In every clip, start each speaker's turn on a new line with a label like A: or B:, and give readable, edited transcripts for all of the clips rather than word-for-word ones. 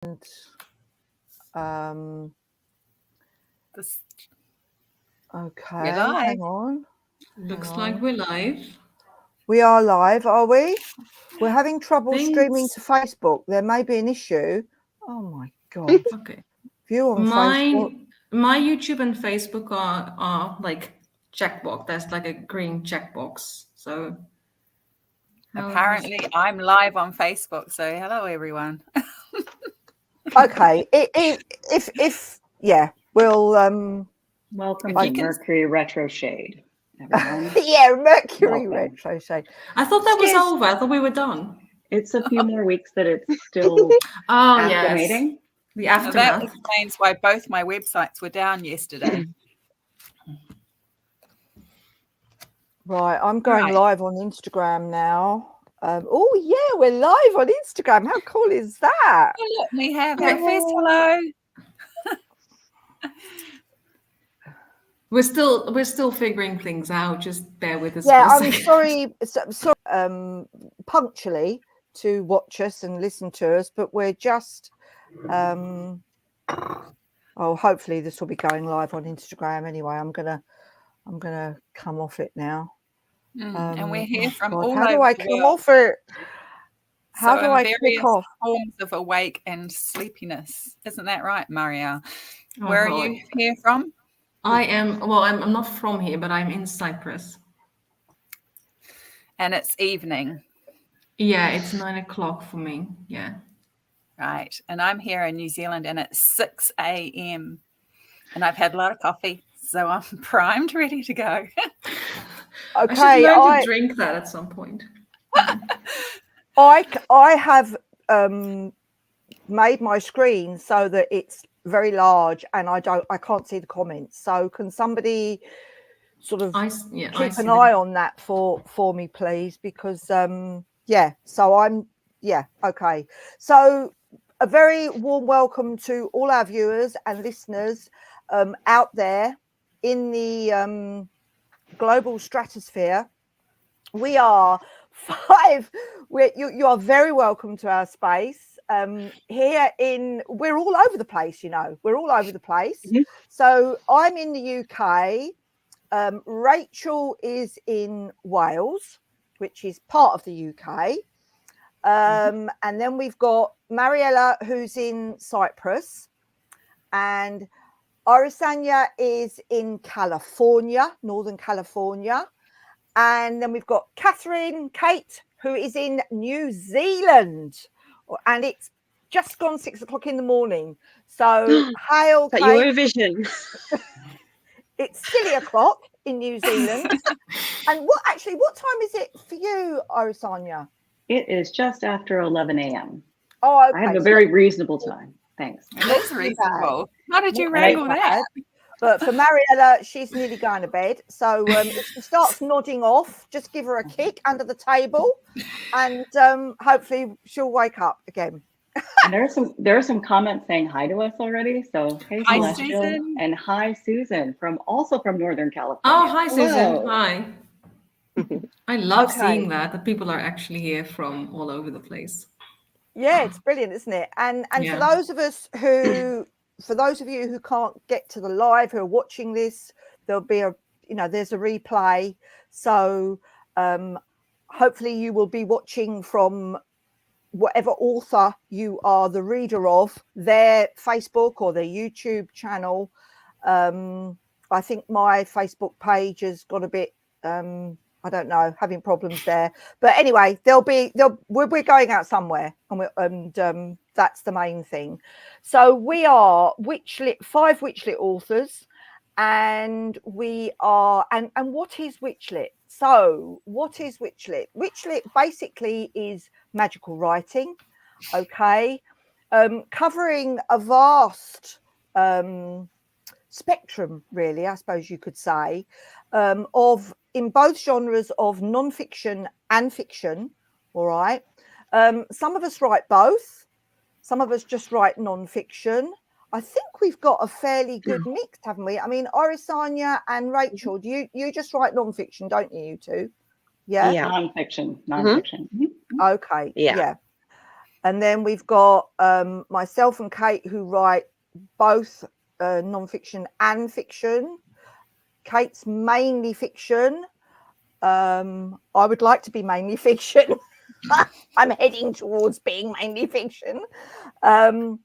A: Okay, hang on.
B: Looks like we're live.
A: We are live, are we? We're having trouble streaming to Facebook. There may be an issue. Oh my God.
B: Okay.
A: View on Facebook.
B: My YouTube and Facebook are like checkbox. There's like a green checkbox. So
C: apparently I'm live on Facebook. So hello everyone.
A: Okay. If yeah, we'll
D: welcome to Mercury Retro Shade.
A: Yeah, Mercury Retro Shade.
B: I thought that was over. I thought we were done.
D: It's a few more weeks that it's still activating.
B: Yes. The aftermath.
C: That explains why both my websites were down yesterday.
A: Right, I'm going live on Instagram now. Oh yeah, we're live on Instagram. How cool is that?
C: Oh, look, we have breakfast. Hello.
B: We're still figuring things out. Just bear with us.
A: Yeah, I'm sorry, punctually to watch us and listen to us, but we're just hopefully this will be going live on Instagram anyway. I'm gonna come off it now.
C: And we're here from all
A: how
C: over
A: do I
C: the
A: come
C: world.
A: off it? How
C: so
A: do I click off?
C: Forms of awake and sleepiness, isn't that right, Mariëlle? Where are you here from?
B: I am. Well, I'm not from here, but I'm in Cyprus.
C: And it's evening.
B: Yeah, it's 9 o'clock for me. Yeah.
C: Right. And I'm here in New Zealand and it's 6 a.m. And I've had a lot of coffee, so I'm primed, ready to go.
A: Okay,
B: I should learn to drink that at some point.
A: I have made my screen so that it's very large and I can't see the comments. So can somebody sort of keep an eye on that for me, please? Because so okay. So a very warm welcome to all our viewers and listeners out there in the global stratosphere. We are you are very welcome to our space. We're all over the place, we're all over the place. Mm-hmm. So I'm in the UK. Rachel is in Wales, which is part of the UK. And then we've got Mariëlle, who's in Cyprus, and Irisanya is in California, Northern California. And then we've got Kate, who is in New Zealand. And it's just gone 6 o'clock in the morning. So hail, Kate.
E: Your vision.
A: It's silly o'clock in New Zealand. And what time is it for you, Irisanya?
D: It is just after 11 a.m.
A: Oh, okay.
D: I have a very reasonable time. Thanks.
C: That's reasonable. How did you wrangle that?
A: But for Mariëlle, she's nearly going to bed. So if she starts nodding off, just give her a kick under the table, and hopefully she'll wake up again.
D: And there are some comments saying hi to us already. So hey,
C: hi Susan,
D: and hi Susan from Northern California.
B: Oh, hi Susan. Hi. I love seeing that people are actually here from all over the place.
A: Yeah, it's brilliant, isn't it? And for those of you who can't get to the live, who are watching this, there'll be there's a replay. So hopefully you will be watching from whatever author you are the reader of, their Facebook or their YouTube channel. I think my Facebook page has got a bit, I don't know, having problems there. But anyway, we're going out somewhere, and that's the main thing. So we are five Witchlit authors, and we are, and what is Witchlit? So what is Witchlit? Witchlit basically is magical writing, okay, covering a vast spectrum, really, I suppose you could say, in both genres of non-fiction and fiction. All right. Some of us write both. Some of us just write non-fiction. I think we've got a fairly good mix, haven't we? I mean, Irisanya and Rachel, do you just write non-fiction, don't you two? Yeah.
D: Non-fiction. Mm-hmm.
A: Okay. Yeah. And then we've got myself and Kate, who write both non-fiction and fiction. Kate's mainly fiction. I would like to be mainly fiction. I'm heading towards being mainly fiction. And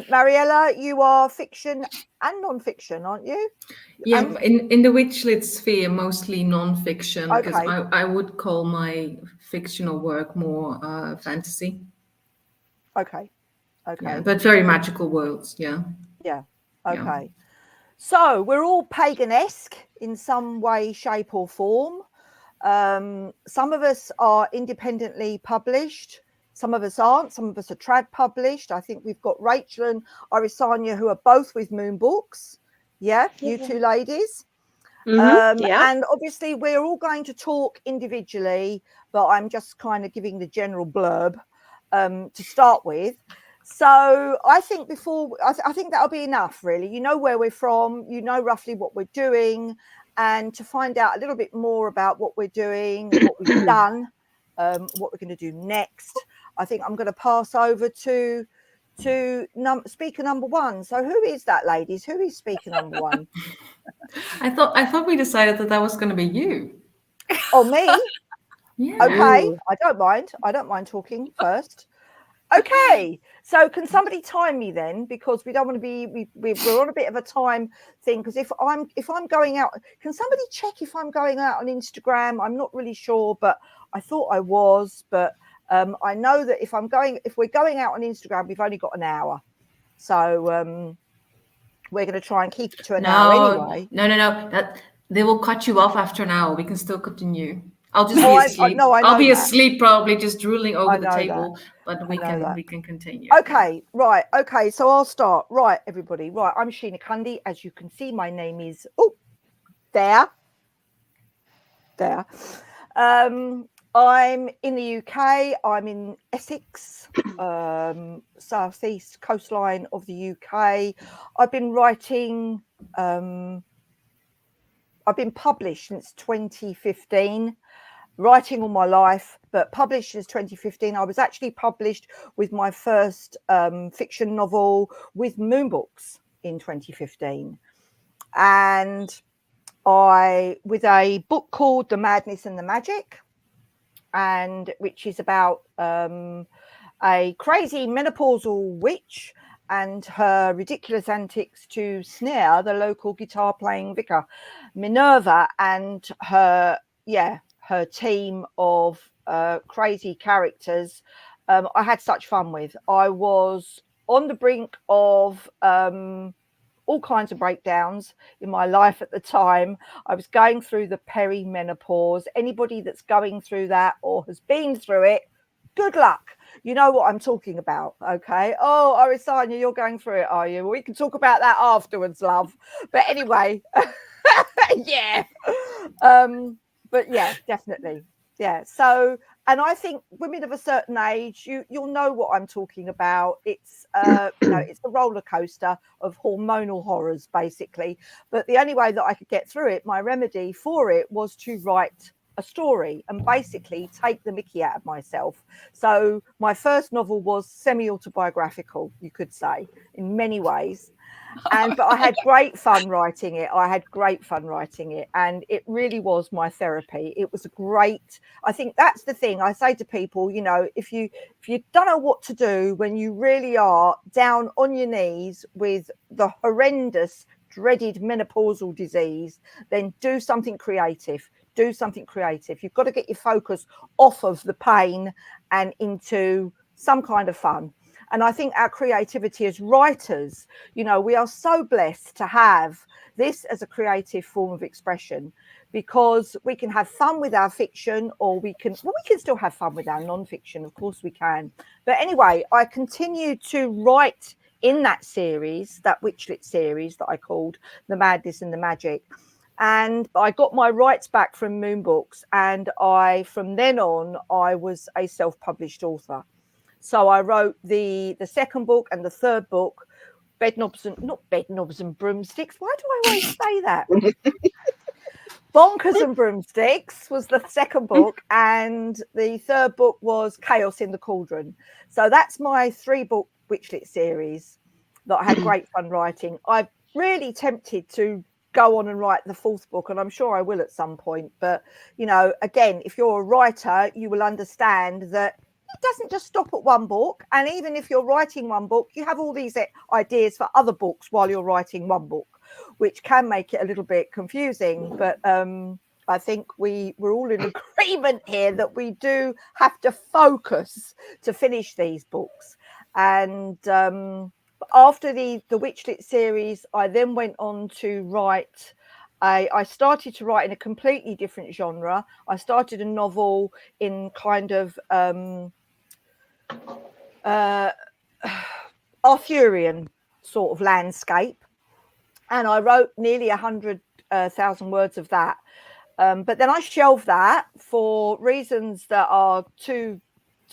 A: Mariëlle, you are fiction and non-fiction, aren't you?
B: Yeah, in the witchlit sphere, mostly non-fiction, because
A: Okay.
B: I would call my fictional work more fantasy.
A: Okay.
B: Yeah, but very magical worlds,
A: Yeah. Okay.
B: Yeah.
A: So we're all pagan-esque in some way, shape or form. Some of us are independently published. Some of us aren't. Some of us are trad published. I think we've got Rachel and Irisanya, who are both with Moon Books. Yeah, you two ladies. And obviously we're all going to talk individually, but I'm just kind of giving the general blurb to start with. So I think I think that'll be enough, really. You know where we're from, you know roughly what we're doing, and to find out a little bit more about what we're doing, what we've done, what we're going to do next, I think I'm going to pass over to speaker number one. So who is that, ladies? Who is speaker number one?
B: I thought we decided that was going to be you.
A: Oh, me?
B: Yeah.
A: Okay, I don't mind talking first. Okay, so can somebody time me then, because we don't want to be we're on a bit of a time thing, because if I'm going out, can somebody check if I'm going out on Instagram? I'm not really sure, but I thought I was, but I know that if we're going out on Instagram, we've only got an hour, so we're going to try and keep it to an hour anyway.
B: No, that they will cut you off after an hour. We can still continue. I'll just be asleep. I'll be asleep, probably just drooling over the table, but we can continue.
A: Okay, right. Okay, so I'll start. Right, everybody. Right, I'm Sheena Cundy. As you can see, my name is there. I'm in the UK. I'm in Essex, southeast coastline of the UK. I've been writing. I've been published since 2015. Writing all my life, but published since 2015. I was actually published with my first fiction novel with Moon Books in 2015, and with a book called The Madness and the Magic, and which is about a crazy menopausal witch and her ridiculous antics to snare the local guitar playing vicar Minerva and her team of crazy characters. I had such fun with. I was on the brink of all kinds of breakdowns in my life at the time. I was going through the perimenopause. Anybody that's going through that or has been through it, good luck. You know what I'm talking about, okay? Oh, Irisanya, you're going through it, are you? We can talk about that afterwards, love. But anyway, yeah. But yeah, definitely. Yeah. So, and I think women of a certain age, you'll know what I'm talking about. It's it's a roller coaster of hormonal horrors, basically. But the only way that I could get through it, my remedy for it, was to write a story and basically take the mickey out of myself. So my first novel was semi-autobiographical, you could say, in many ways. But I had great fun writing it. And it really was my therapy. It was I think that's the thing I say to people, if you don't know what to do when you really are down on your knees with the horrendous, dreaded menopausal disease, then do something creative. You've got to get your focus off of the pain and into some kind of fun. And I think our creativity as writers, we are so blessed to have this as a creative form of expression, because we can have fun with our fiction, or we can still have fun with our non-fiction. Of course we can. But anyway, I continue to write in that series, that Witchlit series that I called The Madness and the Magic. And I got my rights back from Moon Books, and from then on, I was a self-published author. So I wrote the second book and the third book, not Bedknobs and Broomsticks. Why do I always say that? Bonkers and Broomsticks was the second book, and the third book was Chaos in the Cauldron. So that's my 3-book Witchlit series that I had great fun writing. I'm really tempted to go on and write the 4th book, and I'm sure I will at some point. But, you know, again, if you're a writer, you will understand that it doesn't just stop at 1 book. And even if you're writing 1 book, you have all these ideas for other books while you're writing 1 book, which can make it a little bit confusing. But I think we're all in agreement here that we do have to focus to finish these books. And after the Witchlit series, I then went on to write. I started to write in a completely different genre. I started a novel in kind of Arthurian sort of landscape, and I wrote nearly 100,000 words of that. But then I shelved that for reasons that are too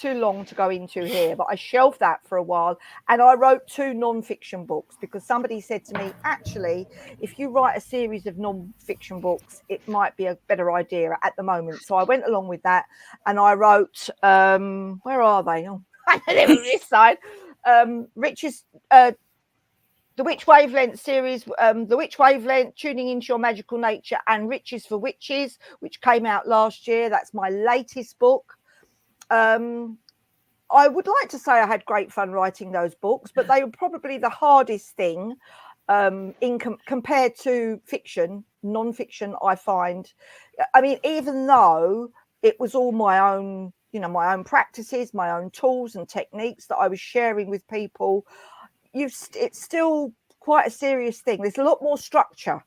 A: long to go into here, but I shelved that for a while, and I wrote 2 non-fiction books because somebody said to me, actually, if you write a series of non-fiction books, it might be a better idea at the moment. So I went along with that, and I wrote where are they? Oh, this side. Rich's the Witch Wavelength series, the Witch Wavelength, Tuning Into Your Magical Nature, and Riches for Witches, which came out last year. That's my latest book. I would like to say I had great fun writing those books, but they were probably the hardest thing compared to fiction, non-fiction. I find, I mean, even though it was all my own, you know, my own practices, my own tools and techniques that I was sharing with people, it's still quite a serious thing. There's a lot more structure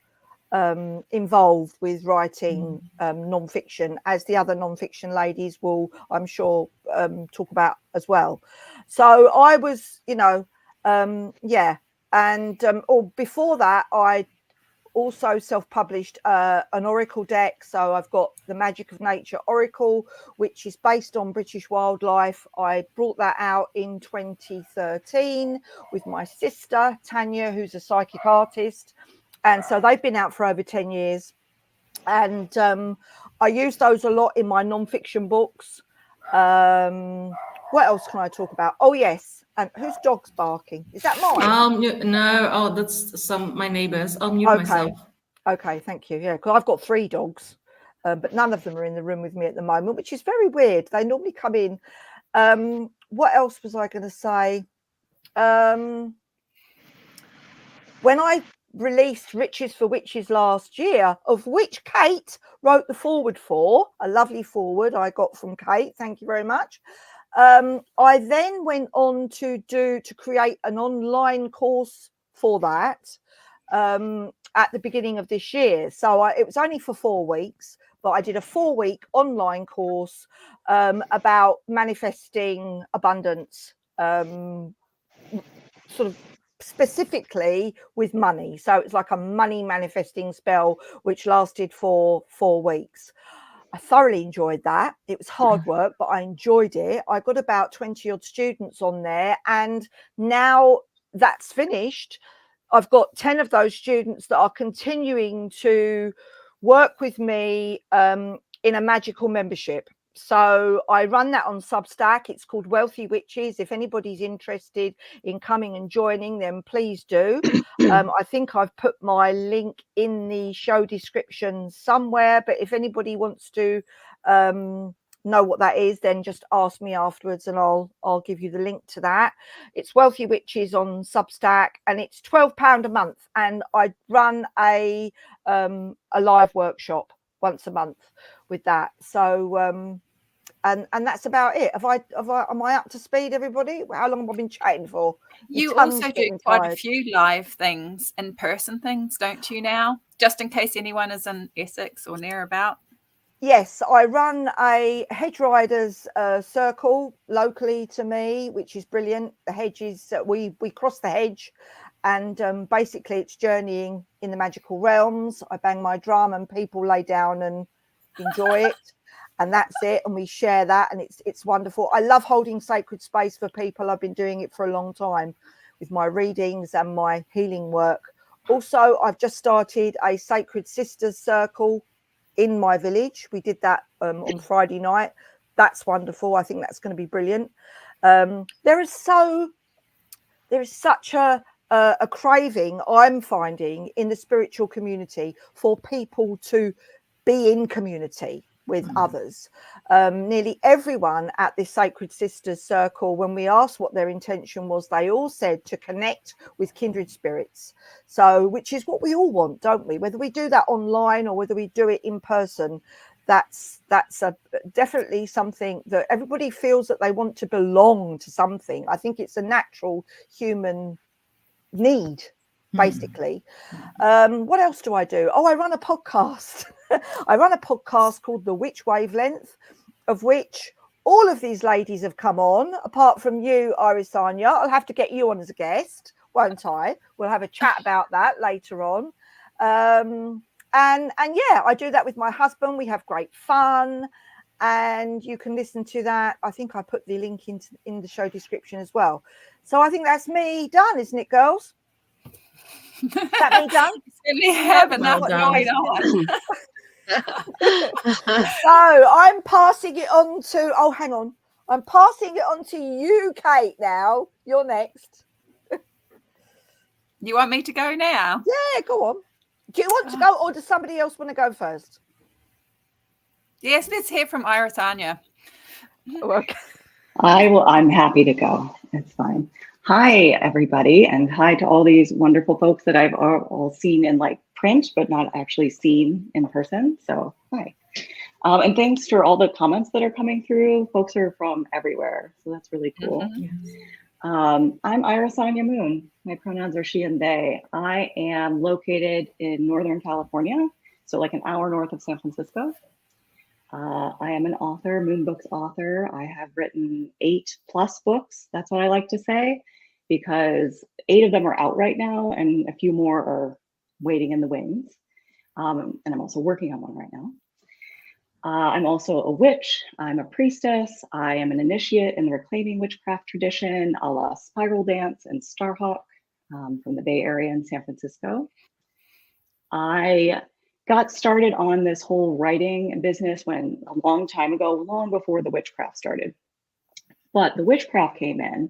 A: involved with writing non-fiction, as the other non-fiction ladies will, I'm sure, talk about as well. So I was, you know, and before that, I also self-published an oracle deck. So I've got the Magic of Nature Oracle, which is based on British wildlife. I brought that out in 2013 with my sister Tanya, who's a psychic artist. And so they've been out for over 10 years. And I use those a lot in my non-fiction books. What else can I talk about? Oh, yes. And whose dog's barking? Is that mine?
B: No. Oh, that's my neighbors. I'll mute myself.
A: Okay, thank you. Yeah, because I've got 3 dogs, but none of them are in the room with me at the moment, which is very weird. They normally come in. What else was I going to say? When I released Riches for Witches last year, of which Kate wrote the foreword for, a lovely foreword I got from Kate, thank you very much. I then went on to create an online course for that at the beginning of this year. So it was only for 4 weeks, but I did a 4-week online course about manifesting abundance, sort of specifically with money. So it's like a money manifesting spell, which lasted for 4 weeks. I thoroughly enjoyed that. It was hard work, but I enjoyed it. I got about 20 odd students on there, and now that's finished. I've got 10 of those students that are continuing to work with me in a magical membership. So I run that on Substack. It's called Wealthy Witches. If anybody's interested in coming and joining, then please do. I think I've put my link in the show description somewhere, but if anybody wants to know what that is, then just ask me afterwards and I'll give you the link to that. It's Wealthy Witches on Substack, and it's £12 a month, and I run a live workshop once a month with that. So and that's about it. Am I up to speed, everybody? How long have I been chatting for?
C: You also do quite a few live things, in-person things, don't you now? Just in case anyone is in Essex or near about.
A: Yes, I run a hedge riders circle locally to me, which is brilliant. The hedges, we cross the hedge, and basically it's journeying in the magical realms. I bang my drum and people lay down and enjoy it, and that's it. And we share that, and it's wonderful. I love holding sacred space for people. I've been doing it for a long time with my readings and my healing work. Also, I've just started a Sacred Sisters circle in my village. We did that on Friday night. That's wonderful. I think that's going to be brilliant. There is such a craving, I'm finding, in the spiritual community for people to be in community with others. Nearly everyone at this Sacred Sisters circle, when we asked what their intention was, they all said to connect with kindred spirits. So, which is what we all want, don't we? Whether we do that online or whether we do it in person, that's definitely something that everybody feels, that they want to belong to something. I think it's a natural human need, basically. What else do I do? Oh, I run a podcast. I run a podcast called The Witch Wavelength, of which all of these ladies have come on, apart from you, Irisanya. I'll have to get you on as a guest, won't I? We'll have a chat about that later on. And yeah, I do that with my husband. We have great fun, and you can listen to that. I think I put the link in the show description as well. So I think that's me done, isn't it, girls? Is that me done?
C: We have enough going on.
A: So I'm passing it on to, oh, hang on. I'm passing it on to you, Kate, now. You're next.
C: You want me to go now?
A: Yeah, go on. Do you want to go, or does somebody else want to go first?
C: Yes, let's hear from Irisanya.
A: Okay.
D: I'm happy to go. It's fine. Hi, everybody, and hi to all these wonderful folks that I've all seen in like print, but not actually seen in person. So hi. And thanks for all the comments that are coming through. Folks are from everywhere, so that's really cool. I'm Irisanya Moon. My pronouns are she and they. I am located in Northern California, so like an hour north of San Francisco. I am an author, Moon Books author. I have written 8+ books. That's what I like to say, because 8 of them are out right now and a few more are waiting in the wings. And I'm also working on one right now. I'm also a witch. I'm a priestess. I am an initiate in the reclaiming witchcraft tradition, a la spiral dance and Starhawk, from the Bay Area in San Francisco. I got started on this whole writing business when a long time ago, long before the witchcraft started. But the witchcraft came in,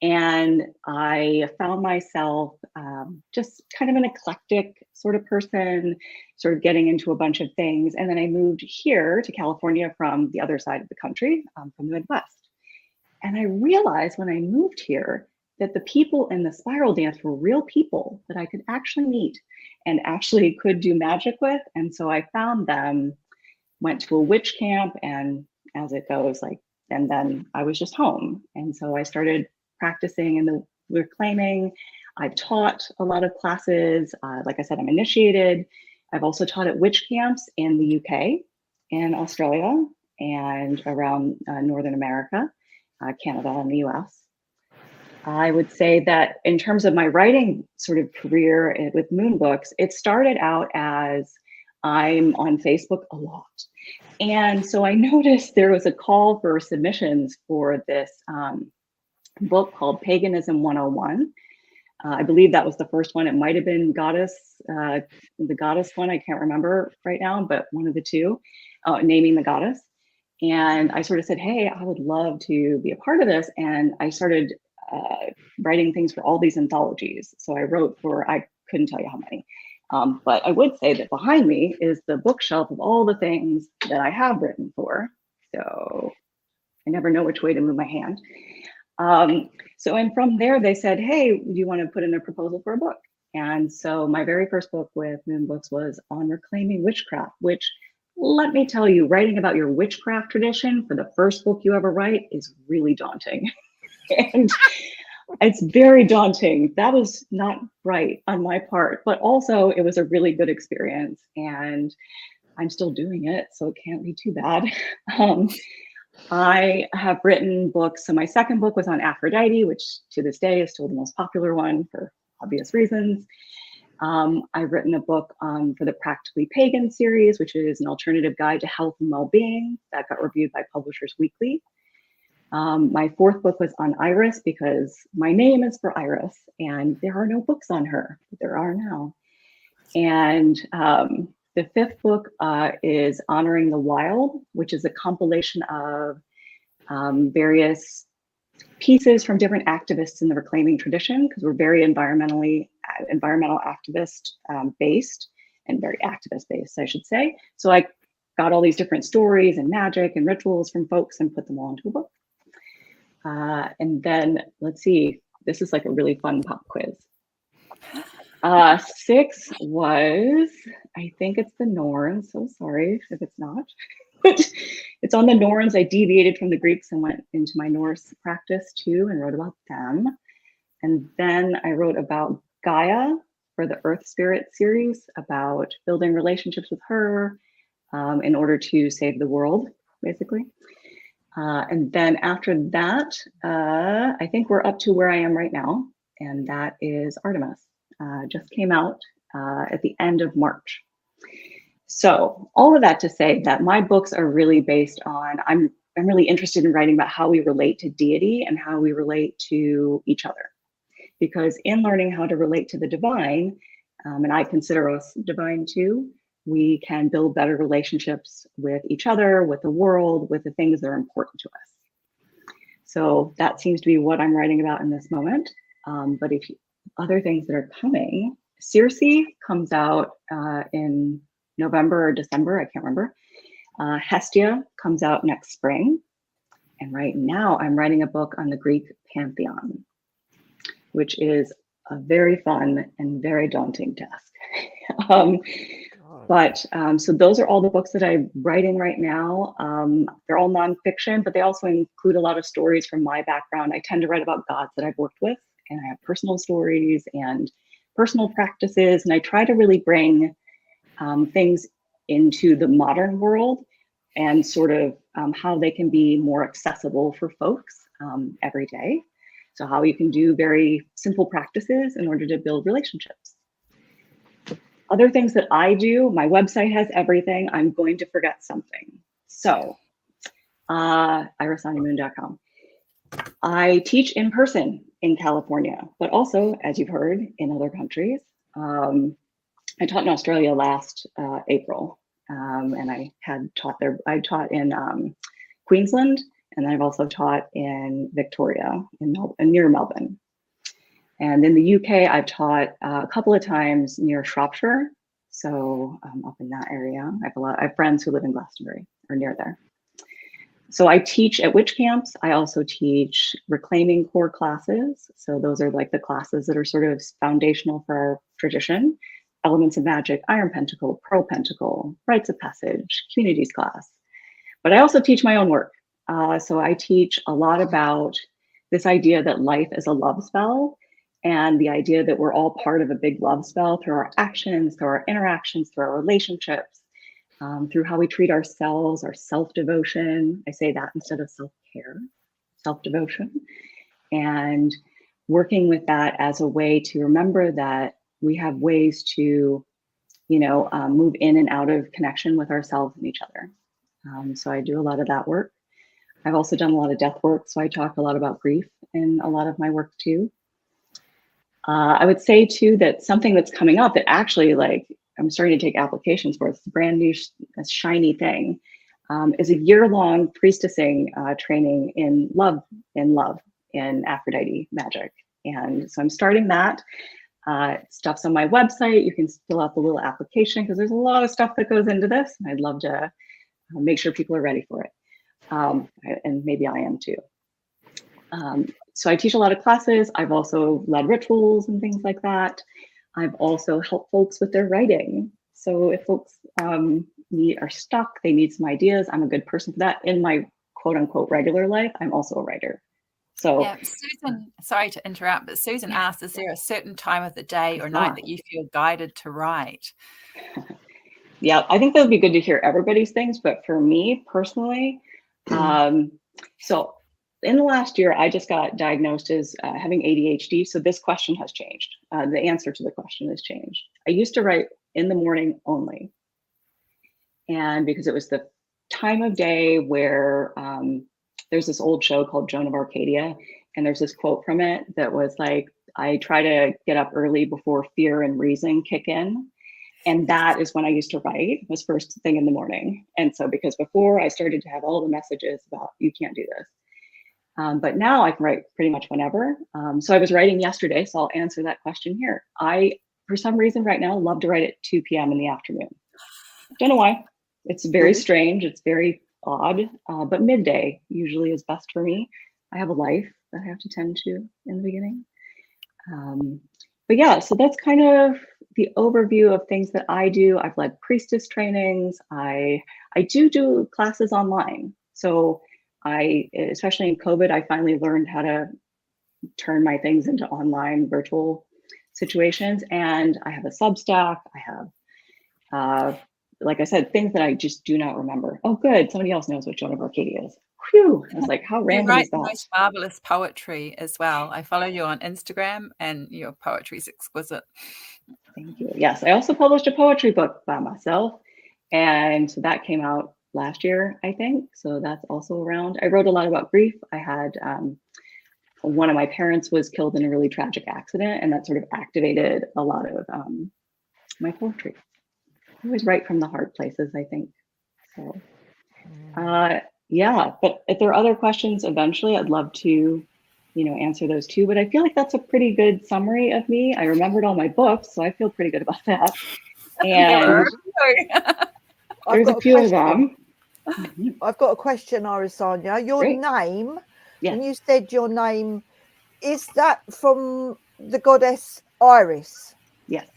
D: and I found myself just kind of an eclectic sort of person, sort of getting into a bunch of things. And then I moved here to California from the other side of the country, from the Midwest. And I realized when I moved here that the people in the spiral dance were real people that I could actually meet and actually could do magic with. And so I found them, went to a witch camp, and as it goes, like, and then I was just home. And so I started practicing in the reclaiming. I've taught a lot of classes. Like I said, I'm initiated. I've also taught at witch camps in the UK, in Australia, and around Northern America, Canada, and the US. I would say that in terms of my writing sort of career with Moon Books, it started out as I'm on Facebook a lot. And so I noticed there was a call for submissions for this book called Paganism 101. I believe that was the first one. It might have been Goddess, the Goddess one. I can't remember right now, but one of the two, naming the goddess. And I sort of said, hey, I would love to be a part of this. And I started writing things for all these anthologies. So I wrote for, I couldn't tell you how many, but I would say that behind me is the bookshelf of all the things that I have written for. So I never know which way to move my hand. And from there they said, hey, do you want to put in a proposal for a book? And so my very first book with Moon Books was on reclaiming witchcraft, which, let me tell you, writing about your witchcraft tradition for the first book you ever write is really daunting. And it's very daunting. That was not right on my part, but also it was a really good experience, and I'm still doing it, so it can't be too bad. I have written books. So my second book was on Aphrodite, which to this day is still the most popular one for obvious reasons. I've written a book for the Practically Pagan series, which is an alternative guide to health and well-being that got reviewed by Publishers Weekly. My fourth book was on Iris, because my name is for Iris and there are no books on her, but there are now. And The fifth book is Honoring the Wild, which is a compilation of various pieces from different activists in the reclaiming tradition, because we're very environmental activist based, and very activist based, I should say. So I got all these different stories and magic and rituals from folks and put them all into a book. And then let's see, this is like a really fun pop quiz. 6 was, I think it's the Norns. So sorry if it's not. It's on the Norns. I deviated from the Greeks and went into my Norse practice too and wrote about them. And then I wrote about Gaia for the Earth Spirit series, about building relationships with her in order to save the world, basically. And then after that, I think we're up to where I am right now, and that is Artemis. Just came out at the end of March. So all of that to say that my books are really based on, I'm really interested in writing about how we relate to deity and how we relate to each other. Because in learning how to relate to the divine, and I consider us divine too, we can build better relationships with each other, with the world, with the things that are important to us. So that seems to be what I'm writing about in this moment. But if other things that are coming, Circe comes out in November or December, I can't remember. Hestia comes out next spring. And right now I'm writing a book on the Greek pantheon, which is a very fun and very daunting task. So those are all the books that I'm writing right now. They're all nonfiction, but they also include a lot of stories from my background. I tend to write about gods that I've worked with, and I have personal stories and personal practices. And I try to really bring things into the modern world and sort of how they can be more accessible for folks every day. So how you can do very simple practices in order to build relationships. Other things that I do, my website has everything. I'm going to forget something. So, irisanyamoon.com. I teach in person in California, but also, as you've heard, in other countries. I taught in Australia last April, and I had taught there. I taught in Queensland, and then I've also taught in Victoria, near Melbourne. And in the UK, I've taught a couple of times near Shropshire, so up in that area. I have friends who live in Glastonbury or near there. So I teach at witch camps. I also teach reclaiming core classes. So those are like the classes that are sort of foundational for our tradition. Elements of Magic, Iron Pentacle, Pearl Pentacle, Rites of Passage, Communities class. But I also teach my own work. So I teach a lot about this idea that life is a love spell, and the idea that we're all part of a big love spell through our actions, through our interactions, through our relationships, through how we treat ourselves, our self-devotion. I say that instead of self-care, self-devotion. And working with that as a way to remember that we have ways to, move in and out of connection with ourselves and each other. So I do a lot of that work. I've also done a lot of death work, so I talk a lot about grief in a lot of my work too. I would say too that something that's coming up that actually I'm starting to take applications for, it's a brand new shiny thing, is a year-long priestessing training in love in Aphrodite magic. And so I'm starting that. Stuff's on my website. You can fill out the little application because there's a lot of stuff that goes into this. And I'd love to make sure people are ready for it. And maybe I am too. So I teach a lot of classes. I've also led rituals and things like that. I've also helped folks with their writing. So if folks are stuck, they need some ideas, I'm a good person for that. In my quote unquote regular life, I'm also a writer. So
C: yeah, Susan, sorry to interrupt, but Susan asked, is there a certain time of the day or night that you feel guided to write?
D: Yeah, I think that would be good to hear everybody's things. But for me personally, so in the last year, I just got diagnosed as having ADHD. So this question has changed. The answer to the question has changed. I used to write in the morning only. And because it was the time of day where there's this old show called Joan of Arcadia. And there's this quote from it that was like, I try to get up early before fear and reason kick in. And that is when I used to write, was first thing in the morning. And so because before I started to have all the messages about you can't do this. But now I can write pretty much whenever. So I was writing yesterday, so I'll answer that question here. I, for some reason right now, love to write at 2 p.m. in the afternoon. Don't know why. It's very strange. It's very odd, but midday usually is best for me. I have a life that I have to tend to in the beginning. But yeah, so that's kind of the overview of things that I do. I've led priestess trainings. I do classes online. So especially in COVID, I finally learned how to turn my things into online virtual situations. And I have a Substack. I have, like I said, things that I just do not remember. Oh, good. Somebody else knows what Joan of Arcadia is. Whew. I was like, how random is that?
C: You write the most marvelous poetry as well. I follow you on Instagram and your poetry is exquisite.
D: Thank you. Yes, I also published a poetry book by myself. And so that came out last year, I think. So that's also around. I wrote a lot about grief. I had one of my parents was killed in a really tragic accident, and that sort of activated a lot of my poetry. I always write from the hard places, I think. So yeah, but if there are other questions eventually, I'd love to, answer those too. But I feel like that's a pretty good summary of me. I remembered all my books, so I feel pretty good about that. And there's a few of them.
A: I've got a question, Irisanya. Your name, when you said your name, is that from the goddess Iris?
D: Yes.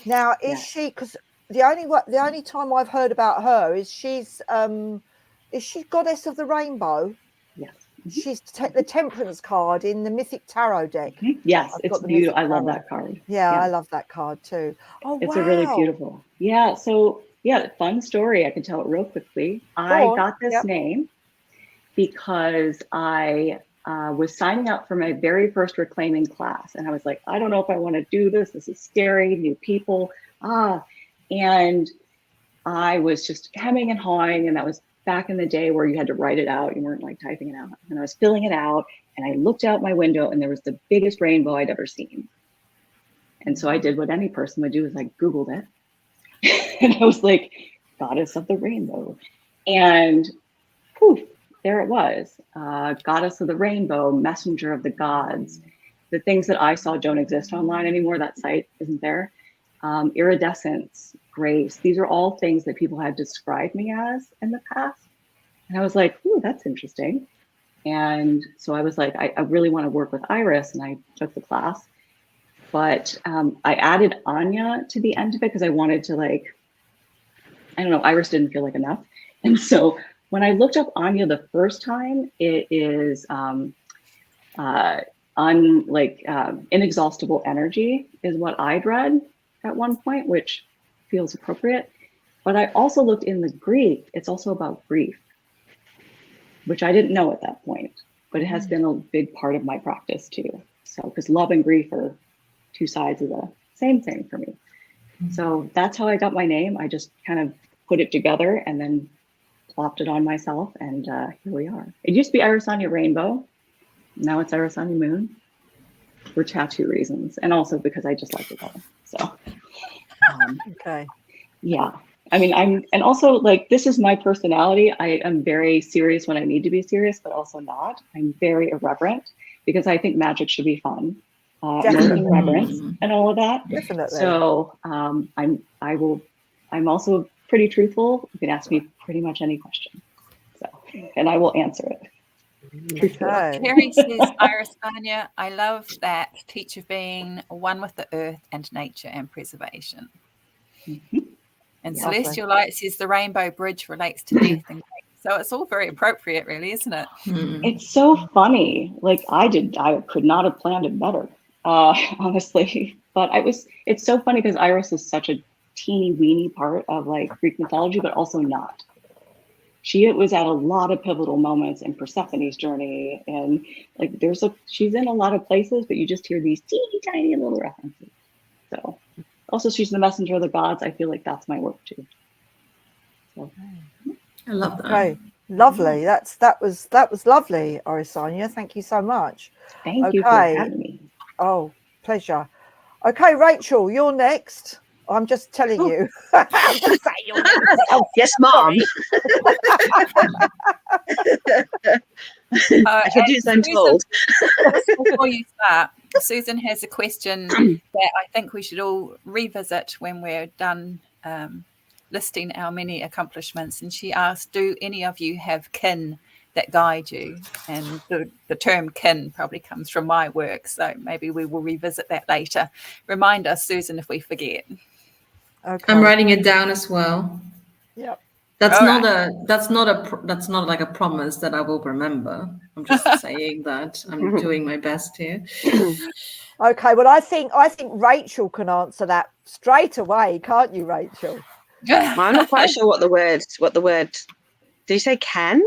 A: Now, is she, because the only time I've heard about her is she's goddess of the rainbow?
D: Yes.
A: She's the temperance card in the mythic tarot deck.
D: Yes, it's beautiful. I love that card.
A: Yeah, I love that card too. Oh,
D: it's a really beautiful. Yeah. So fun story. I can tell it real quickly. I got this name because I was signing up for my very first reclaiming class. And I was like, I don't know if I want to do this. This is scary, new people. And I was just hemming and hawing. And that was back in the day where you had to write it out. You weren't like typing it out. And I was filling it out. And I looked out my window and there was the biggest rainbow I'd ever seen. And so I did what any person would do, is I Googled it. And I was like, goddess of the rainbow. And poof, there it was. Goddess of the rainbow, messenger of the gods. The things that I saw don't exist online anymore. That site isn't there. Iridescence, grace. These are all things that people had described me as in the past. And I was like, ooh, that's interesting. And so I was like, I really want to work with Iris, and I took the class. But I added Anya to the end of it because I wanted to, like, I don't know, Iris didn't feel like enough. And so when I looked up Anya the first time, it is inexhaustible energy is what I'd read at one point, which feels appropriate. But I also looked in the Greek, it's also about grief, which I didn't know at that point, but it has been a big part of my practice too. So, because love and grief are two sides of the same thing for me. So that's how I got my name. I just kind of put it together and then plopped it on myself, and here we are. It used to be Irisanya Rainbow. Now it's Irisanya Moon for tattoo reasons, and also because I just like the color. So,
A: okay.
D: Yeah. I mean, and also, like, this is my personality. I am very serious when I need to be serious, but also not. I'm very irreverent because I think magic should be fun. American reverence and all of that.
A: Definitely.
D: So I'm also pretty truthful. You can ask me pretty much any question. So, and I will answer it.
C: Terry says, Irisanya, I love that. Teach of being one with the earth and nature and preservation. And Celestial Light says the rainbow bridge relates to death and grief. So it's all very appropriate, really, isn't it?
D: It's so funny. Like I could not have planned it better, honestly. But it's so funny because Iris is such a teeny weeny part of like Greek mythology, but also not. She was at a lot of pivotal moments in Persephone's journey, and like she's in a lot of places, but you just hear these teeny tiny little references. So also she's the messenger of the gods. I feel like that's my work too. So
B: I love that.
A: Okay. Lovely. That was lovely, Irisanya. Thank you so much.
D: Thank you for having me.
A: Oh, pleasure. Okay, Rachel, you're next. I'm just telling you. I'm just saying your name.
E: Yes, Mom. I should do as I'm told.
C: Before you start, Susan has a question that I think we should all revisit when we're done listing our many accomplishments. And she asked, do any of you have kin that guide you? And the term kin probably comes from my work, so maybe we will revisit that later. Remind us, Susan, if we forget.
A: Okay.
B: I'm writing it down as well.
A: Yep.
B: That's not like a promise that I will remember. I'm just saying that I'm doing my best here.
A: Okay, well, I think Rachel can answer that straight away, can't you, Rachel?
E: Well, I'm not quite sure what the word. Did you say Ken?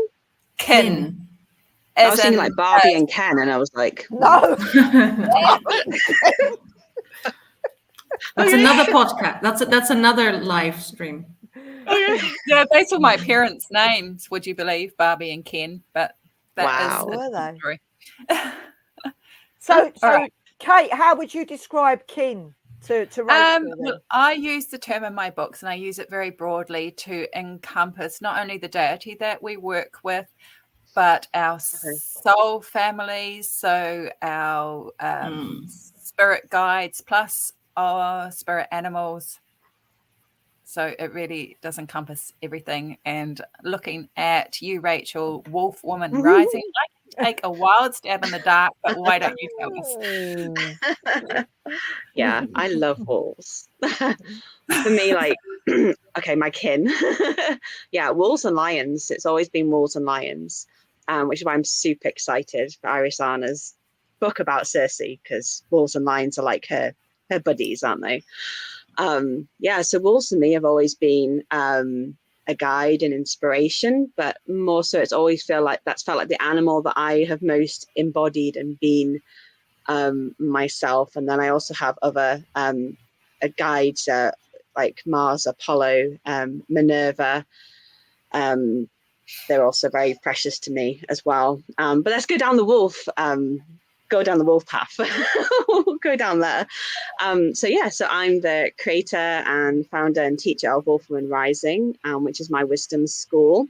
C: Kin.
E: I was thinking like Barbie and Ken, and I was like,
A: no.
B: That's another podcast. That's another live stream.
C: Yeah, those were my parents' names. Would you believe, Barbie and Ken? But that is
A: were they?
C: Story.
A: So
C: right.
A: Kate, how would you describe kin to Rachel?
C: Look, I use the term in my books, and I use it very broadly to encompass not only the deity that we work with, but our soul families, so our spirit guides, plus our spirit animals. So it really does encompass everything. And looking at you, Rachel, Wolf Woman Rising, I can take a wild stab in the dark, but why don't you tell us?
E: Yeah, I love wolves. For me, like, okay, my kin. Yeah, wolves and lions. It's always been wolves and lions, which is why I'm super excited for Irisanya's book about Circe, because wolves and lions are like her buddies, aren't they? So wolves for me have always been a guide and inspiration, but more so it's always felt like the animal that I have most embodied and been myself. And then I also have other guides like Mars, Apollo, Minerva. They're also very precious to me as well. But let's go down the wolf. Go down the wolf path. We'll go down there. So I'm the creator and founder and teacher of Wolf Woman Rising, which is my wisdom school,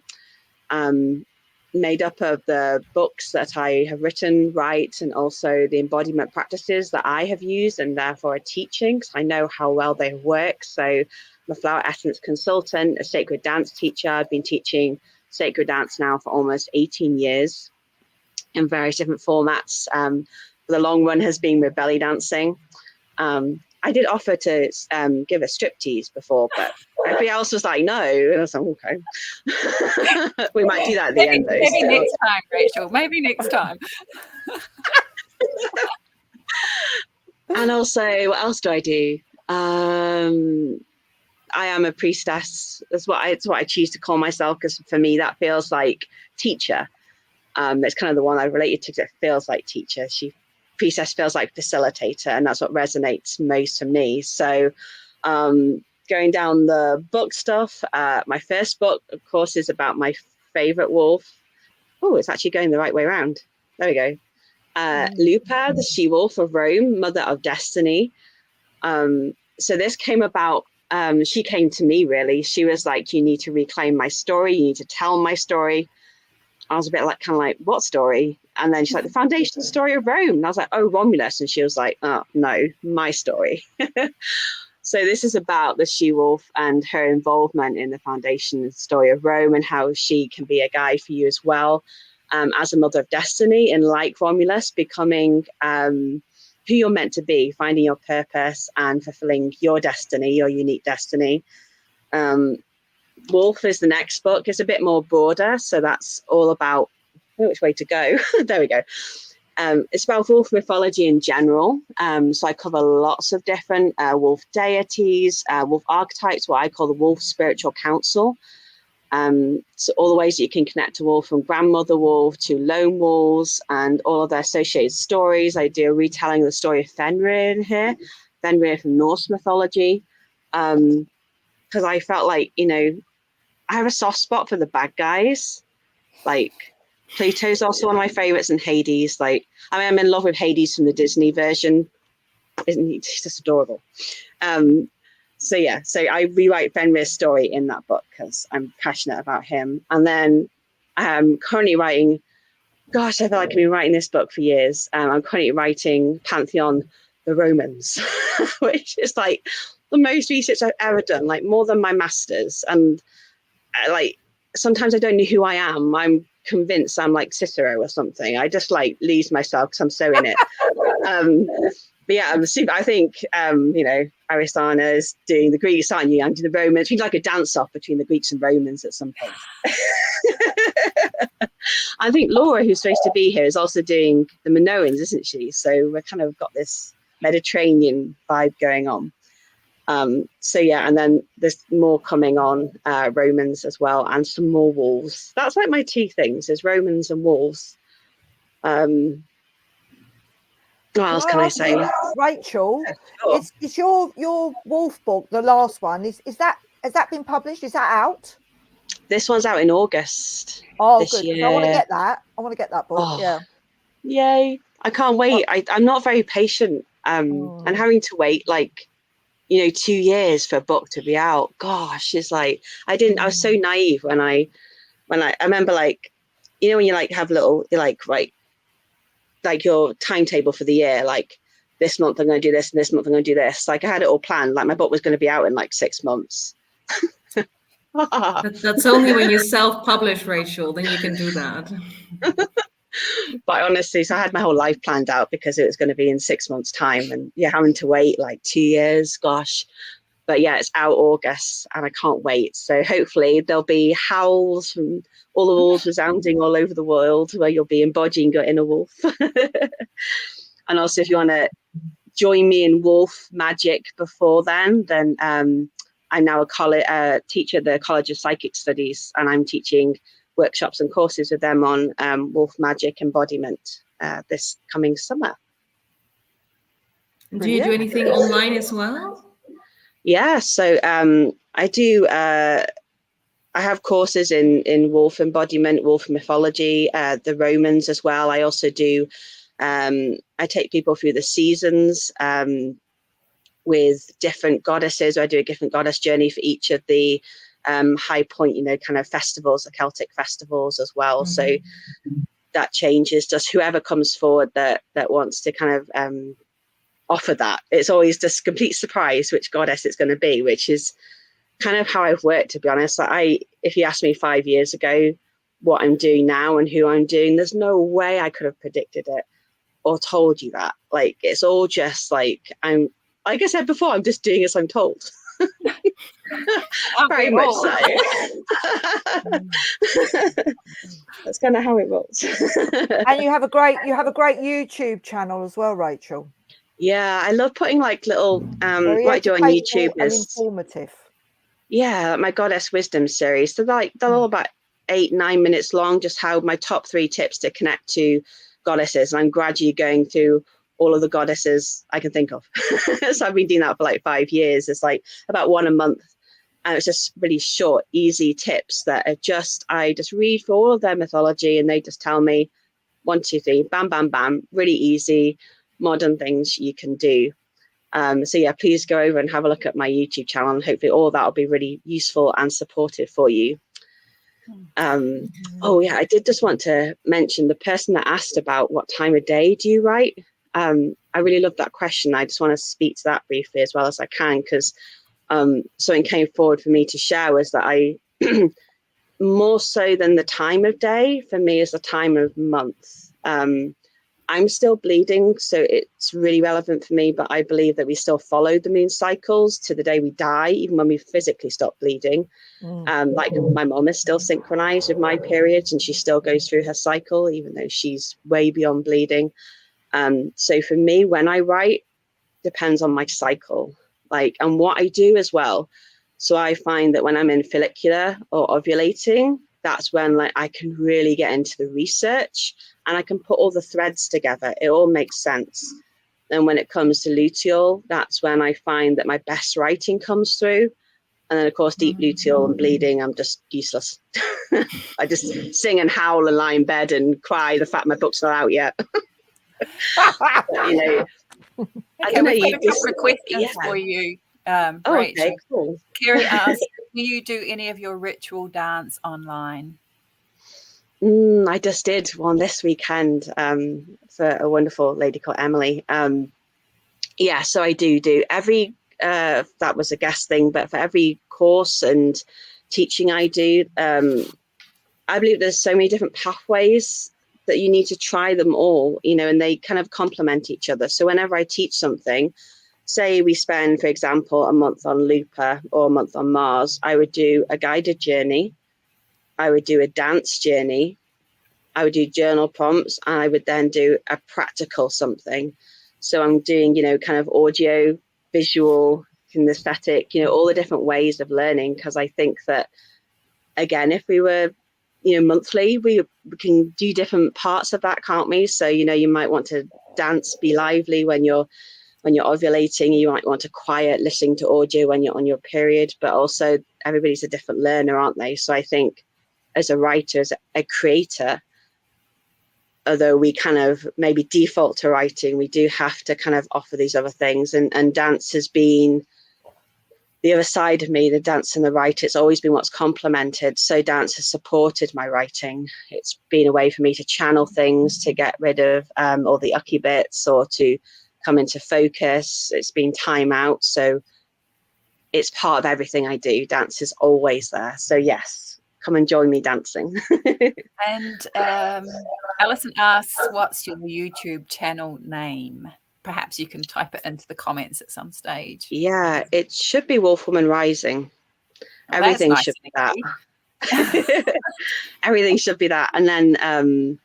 E: made up of the books that I have written, write, and also the embodiment practices that I have used and therefore are teaching, because I know how well they work. So I'm a flower essence consultant, a sacred dance teacher. I've been teaching sacred dance now for almost 18 years. In various different formats. The long run has been with belly dancing. I did offer to give a striptease before, but everybody else was like, no. And I was like, okay. We might do that at the end, though.
C: Maybe next time, Rachel. Maybe next time.
E: And also, what else do I do? I am a priestess. It's what I choose to call myself, because for me, that feels like teacher. It's kind of the one I related to, because it feels like teacher. Priestess feels like facilitator, and that's what resonates most for me. So going down the book stuff, my first book, of course, is about my favorite wolf. Oh, it's actually going the right way around. There we go. Lupa, the she-wolf of Rome, mother of destiny. So this came about, she came to me, really. She was like, you need to reclaim my story. You need to tell my story. I was a bit kind of like, what story? And then she's like, the foundation story of Rome. And I was like, oh, Romulus. And she was like, oh, no, my story. So this is about the she-wolf and her involvement in the foundation story of Rome, and how she can be a guide for you as well, as a mother of destiny, and like Romulus, becoming who you're meant to be, finding your purpose and fulfilling your destiny, your unique destiny. Wolf is the next book. It's a bit more broader, so that's all about which way to go. There we go. It's about wolf mythology in general. So I cover lots of different wolf deities, wolf archetypes, what I call the wolf spiritual council. So all the ways that you can connect to wolf, from grandmother wolf to lone wolves and all of their associated stories. I do a retelling of the story of Fenrir in here, Fenrir from Norse mythology, because I felt like, I have a soft spot for the bad guys. Like Pluto's also one of my favorites, and Hades. I'm in love with Hades from the Disney version. Isn't he? He's just adorable. So I rewrite Fenrir's story in that book because I'm passionate about him. And then I'm currently writing, gosh, I feel like I've been writing this book for years. I'm currently writing Pantheon, the Romans, which is like the most research I've ever done, like more than my master's. And like, sometimes I don't know who I am. I'm convinced I'm like Cicero or something. I just like lose myself because I'm so in it. But yeah, I think, Irisanya is doing the Greek, Sanya, and the Romans. It's like a dance-off between the Greeks and Romans at some point. I think Laura, who's supposed to be here, is also doing the Minoans, isn't she? So we're kind of got this Mediterranean vibe going on. And then there's more coming on, Romans as well, and some more wolves. That's like my two things, is Romans and wolves. What else can I say?
A: Rachel, it's your wolf book, the last one. Has that been published? Is that out?
E: This one's out in August.
A: Oh, good. I want to get that. I want to get that book.
E: Oh,
A: yeah.
E: Yay. I can't wait. I'm not very patient. And having to wait 2 years for a book to be out. Gosh, it's like I was so naive when I remember, like, when you like have little, you're like, right, like your timetable for the year, like this month I'm going to do this and this month I'm going to do this. Like I had it all planned. Like my book was going to be out in like 6 months.
B: That's only when you self-publish, Rachel, then you can do that.
E: But honestly, so I had my whole life planned out because it was going to be in 6 months' time, and having to wait like 2 years, gosh. But yeah, it's out August and I can't wait. So hopefully there'll be howls from all the wolves resounding all over the world where you'll be embodying your inner wolf. And also if you want to join me in wolf magic before then I'm now a teacher at the College of Psychic Studies, and I'm teaching workshops and courses with them on wolf magic embodiment this coming summer.
B: Do you do anything online as well?
E: Yeah, so I do. I have courses in wolf embodiment, wolf mythology, the Romans as well. I also do. I take people through the seasons with different goddesses. I do a different goddess journey for each of the high point, kind of festivals, the Celtic festivals as well. Mm-hmm. So that changes. Just whoever comes forward that wants to kind of offer that. It's always just complete surprise which goddess it's going to be, which is kind of how I've worked, to be honest. Like if you asked me 5 years ago what I'm doing now and who I'm doing, there's no way I could have predicted it or told you that. Like it's all just like like I said before, I'm just doing as I'm told. Very much so. That's kind of how it rolls.
A: And you have a great YouTube channel as well, Rachel.
E: Yeah, I love putting like little what I do on YouTube is
A: informative.
E: Yeah, my Goddess Wisdom series. So they're all about 8-9 minutes long, just how my top 3 tips to connect to goddesses. And I'm gradually going through all of the goddesses I can think of. So I've been doing that for like 5 years. It's like about 1 a month. And it's just really short, easy tips that are I just read for all of their mythology and they just tell me 1, 2, 3, bam, bam, bam, really easy, modern things you can do. So yeah, please go over and have a look at my YouTube channel, and hopefully all that will be really useful and supportive for you. Oh yeah, I did just want to mention the person that asked about what time of day do you write. I really love that question. I just want to speak to that briefly as well as I can, because something came forward for me to share was that I more so than the time of day, for me is the time of month. I'm still bleeding, so it's really relevant for me, but I believe that we still follow the moon cycles to the day we die, even when we physically stop bleeding. Like my mom is still synchronized with my periods and she still goes through her cycle, even though she's way beyond bleeding. So for me, when I write, depends on my cycle, and what I do as well. So I find that when I'm in follicular or ovulating, that's when I can really get into the research and I can put all the threads together. It all makes sense. And when it comes to luteal, that's when I find that my best writing comes through. And then, of course, deep luteal and bleeding, I'm just useless. I just sing and howl and lie in bed and cry the fact my book's not out yet. But,
C: I don't know. We've got a couple of questions for you. Rachel.
E: Okay, cool.
C: Kerry asked, do you do any of your ritual dance online?
E: I just did one this weekend for a wonderful lady called Emily. Yeah, so I do every, that was a guest thing, but for every course and teaching I do, I believe there's so many different pathways that you need to try them all, you know, and they kind of complement each other. So whenever I teach something, say we spend, for example, a month on Lupa or a month on Mars, I would do a guided journey. I would do a dance journey. I would do journal prompts, and I would then do a practical something. So I'm doing, you know, kind of audio, visual, kinesthetic, you know, all the different ways of learning. Because I think that, again, if we were, you know, monthly, we can do different parts of that, can't we? So, you know, you might want to dance, be lively when you're ovulating. You might want to quiet, listening to audio when you're on your period. But also, everybody's a different learner, aren't they? So I think as a writer, as a creator, although we kind of maybe default to writing, we do have to kind of offer these other things. And dance has been the other side of me, the dance and the writer. It's always been what's complemented. So dance has supported my writing. It's been a way for me to channel things, to get rid of all the ucky bits, or to come into focus. It's been time out. So it's part of everything I do. Dance is always there. So yes, come and join me dancing.
C: And Alison asks, what's your YouTube channel name? Perhaps you can type it into the comments at some stage.
E: Yeah, it should be Wolfwoman Rising. Oh, everything nice should be that. Everything should be that. And then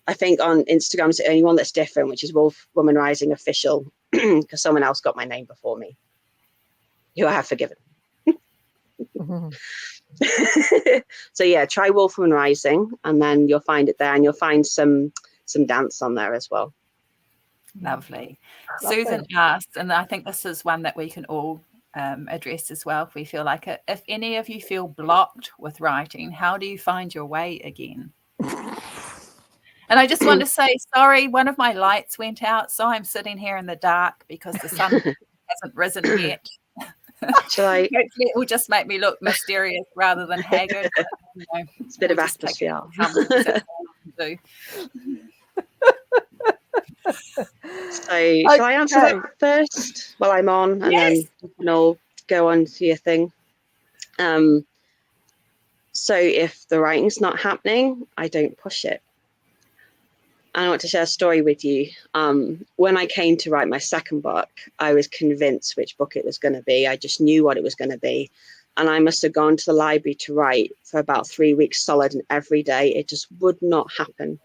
E: I think on Instagram it's the only one that's different, which is Wolfwoman Rising Official, because someone else got my name before me, who I have forgiven. So yeah, try Wolfwoman Rising, and then you'll find it there, and you'll find some dance on there as well.
C: Lovely. Susan asked, and I think this is one that we can all address as well if we feel like it. If any of you feel blocked with writing, how do you find your way again? And I just want to say, sorry, one of my lights went out, so I'm sitting here in the dark because the sun hasn't risen yet. Hopefully it will just make me look mysterious rather than haggard. But, you know,
E: it's a bit of atmosphere. So shall I answer that first while I'm on, and then you can all go on to your thing? So if the writing's not happening, I don't push it. I want to share a story with you. When I came to write my second book, I was convinced which book it was going to be. I just knew what it was going to be. And I must have gone to the library to write for about 3 weeks solid, and every day it just would not happen.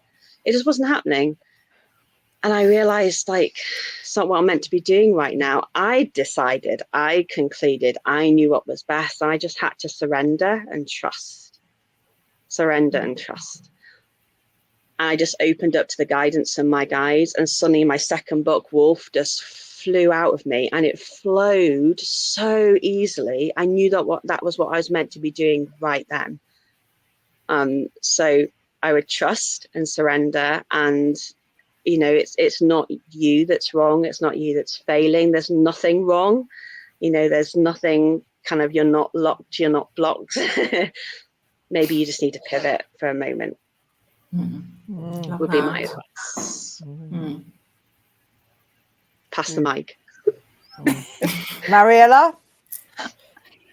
E: It just wasn't happening. And I realized, like, it's not what I'm meant to be doing right now. I decided, I concluded, I knew what was best. And I just had to surrender and trust. Surrender and trust. And I just opened up to the guidance of my guides. And suddenly my second book, Wolf, just flew out of me. And it flowed so easily. I knew that was what I was meant to be doing right then. So I would trust and surrender, and you know, it's not you that's wrong. It's not you that's failing. There's nothing wrong. You know, there's nothing kind of, you're not locked, you're not blocked. Maybe you just need to pivot for a moment. Would be my advice. Pass the mic.
A: Mariëlle?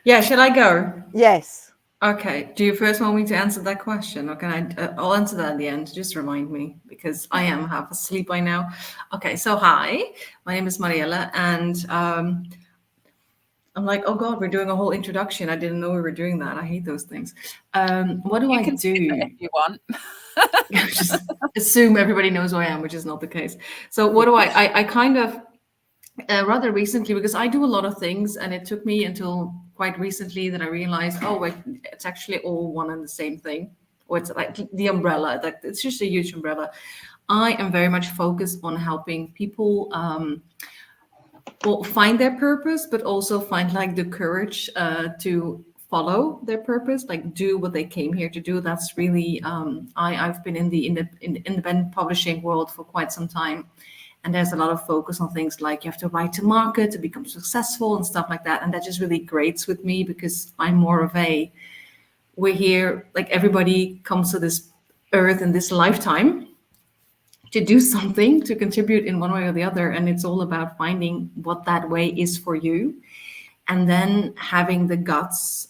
B: Yeah, shall I go?
A: Yes.
B: Okay. Do you first want me to answer that question, or can I? I'll answer that at the end. Just remind me, because I am half asleep by now. Okay. So hi, my name is Mariëlle, and I'm like, oh God, we're doing a whole introduction. I didn't know we were doing that. I hate those things. What do I do?
C: If you want.
B: Just assume everybody knows who I am, which is not the case. So what do I kind of rather recently, because I do a lot of things, and it took me until quite recently that I realized, oh wait, it's actually all one and the same thing. Or it's like the umbrella, like it's just a huge umbrella. I am very much focused on helping people find their purpose, but also find like the courage to follow their purpose, like do what they came here to do. That's really I've been in the independent publishing world for quite some time, And there's a lot of focus on things like you have to write to market to become successful and stuff like that. And that just really grates with me, because I'm more of we're here, like everybody comes to this earth in this lifetime to do something, to contribute in one way or the other. And it's all about finding what that way is for you. And then having the guts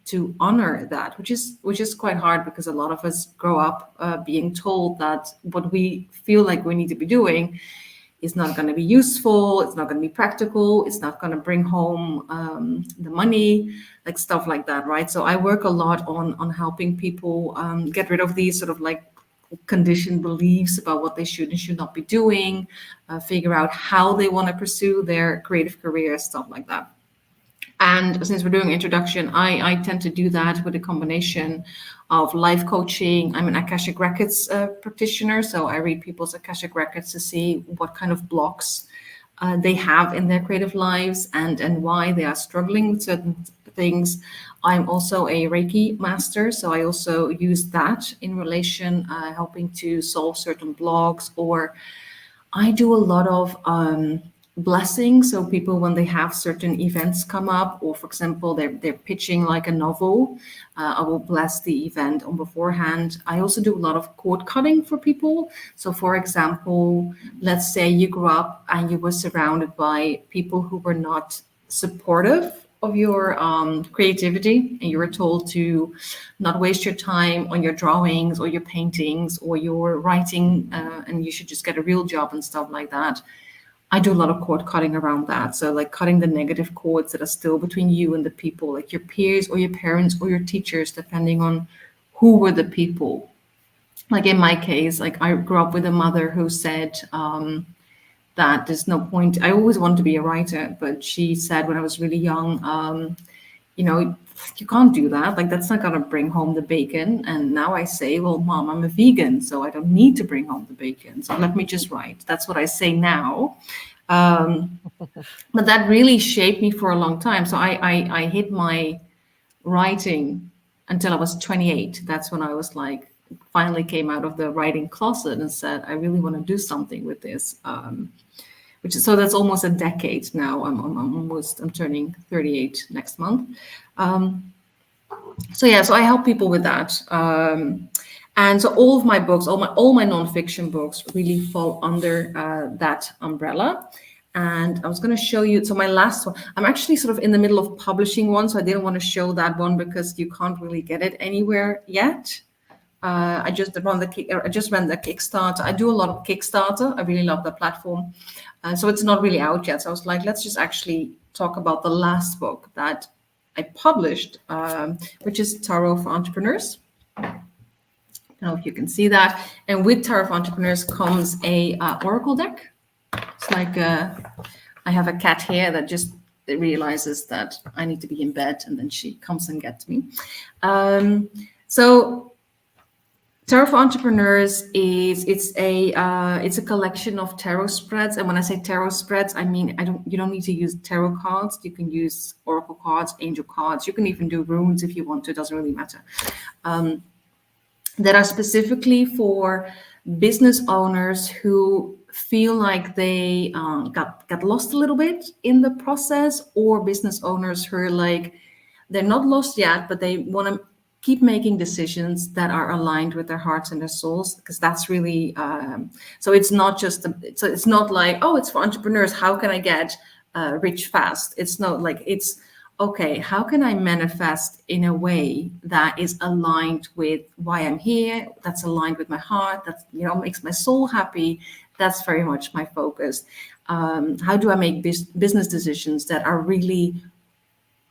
B: to honor that, which is quite hard, because a lot of us grow up being told that what we feel like we need to be doing is not going to be useful, it's not going to be practical, it's not going to bring home the money, like stuff like that, right? So I work a lot on helping people get rid of these sort of like conditioned beliefs about what they should and should not be doing, figure out how they want to pursue their creative career, stuff like that. And since we're doing introduction, I tend to do that with a combination of life coaching. I'm an Akashic Records practitioner, so I read people's Akashic Records to see what kind of blocks they have in their creative lives and why they are struggling with certain things. I'm also a Reiki master, so I also use that in relation, helping to solve certain blocks. Or I do a lot of blessing. So people, when they have certain events come up, or for example, they're pitching like a novel, I will bless the event on beforehand. I also do a lot of cord cutting for people. So for example, let's say you grew up and you were surrounded by people who were not supportive of your creativity, and you were told to not waste your time on your drawings or your paintings or your writing, and you should just get a real job and stuff like that. I do a lot of cord cutting around that. So like cutting the negative cords that are still between you and the people, like your peers or your parents or your teachers, depending on who were the people. Like in my case, like I grew up with a mother who said that there's no point. I always wanted to be a writer, but she said when I was really young, you can't do that. Like that's not gonna bring home the bacon. And now I say, well, Mom, I'm a vegan, so I don't need to bring home the bacon. So let me just write. That's what I say now. But that really shaped me for a long time. So I hit my writing until I was 28. That's when I was like, finally came out of the writing closet and said, I really want to do something with this. So that's almost a decade now. I'm turning 38 next month. So I help people with that. And so all of my books, all my nonfiction books really fall under that umbrella. And I was going to show you, so my last one, I'm actually sort of in the middle of publishing one, so I didn't want to show that one because you can't really get it anywhere yet. I just ran the Kickstarter. I do a lot of Kickstarter. I really love the platform. So it's not really out yet. So I was like, let's just actually talk about the last book that I published, which is Tarot for Entrepreneurs. I don't know if you can see that. And with Tarot for Entrepreneurs comes a oracle deck. It's like I have a cat here that just realizes that I need to be in bed, and then she comes and gets me. So Tarot for Entrepreneurs it's a collection of tarot spreads. And when I say tarot spreads, I mean you don't need to use tarot cards. You can use oracle cards, angel cards. You can even do runes if you want to. It doesn't really matter. That are specifically for business owners who feel like they got lost a little bit in the process, or business owners who are like, they're not lost yet, but they want to keep making decisions that are aligned with their hearts and their souls, because that's really so it's not just it's not like, oh, it's for entrepreneurs, how can I get rich fast? It's not like, it's okay, how can I manifest in a way that is aligned with why I'm here, that's aligned with my heart, that makes my soul happy. That's very much my focus. How do I make business decisions that are really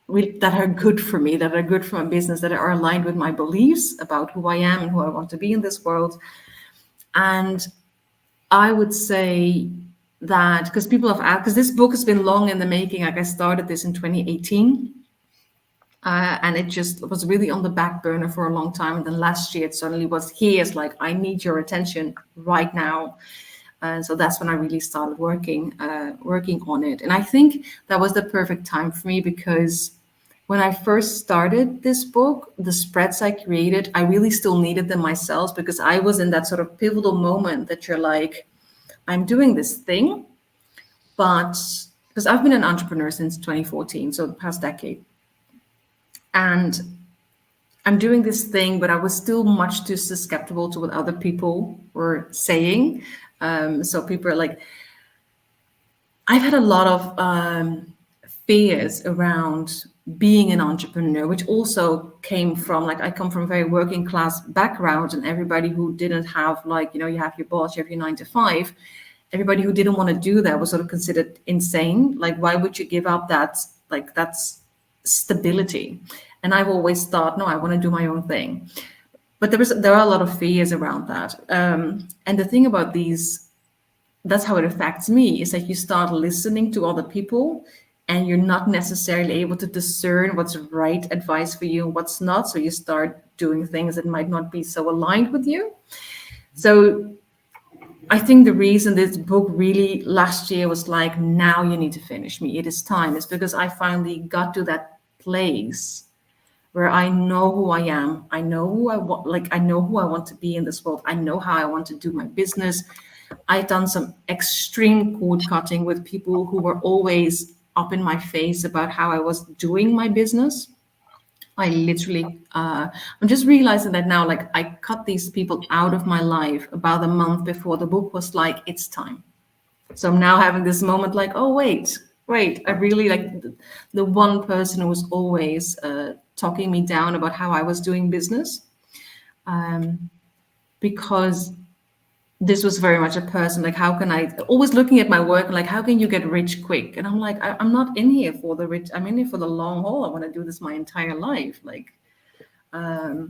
B: that are good for me, that are good for my business, that are aligned with my beliefs about who I am and who I want to be in this world? And I would say that, because people have asked, because this book has been long in the making. Like I started this in 2018, and it just was really on the back burner for a long time. And then last year it suddenly was here. It's like, I need your attention right now. And so that's when I really started working on it. And I think that was the perfect time for me, because when I first started this book, the spreads I created, I really still needed them myself, because I was in that sort of pivotal moment that you're like, I'm doing this thing, but because I've been an entrepreneur since 2014, so the past decade, and I'm doing this thing, but I was still much too susceptible to what other people were saying. So people are like, I've had a lot of fears around being an entrepreneur, which also came from, like, I come from a very working class background, and everybody who didn't have, like, you know, you have your boss, you have your 9 to 5, everybody who didn't want to do that was sort of considered insane. Like, why would you give up that, like, that's stability? And I've always thought, no, I want to do my own thing. But there are a lot of fears around that. And the thing about these, that's how it affects me, is that you start listening to other people and you're not necessarily able to discern what's right advice for you and what's not. So you start doing things that might not be so aligned with you. So I think the reason this book really last year was like, now you need to finish me, it is time, is because I finally got to that place where I know who I am. I know who I want, like, I know who I want to be in this world. I know how I want to do my business. I've done some extreme cord cutting with people who were always up in my face about how I was doing my business. I literally, I'm just realizing that now, like, I cut these people out of my life about a month before the book was like, it's time. So I'm now having this moment like, oh, wait, I really, like, the one person who was always talking me down about how I was doing business, because this was very much a person, like, how can I, always looking at my work, like, how can you get rich quick? And I'm like, I'm not in here for the rich, I'm in here for the long haul. I want to do this my entire life. Like, so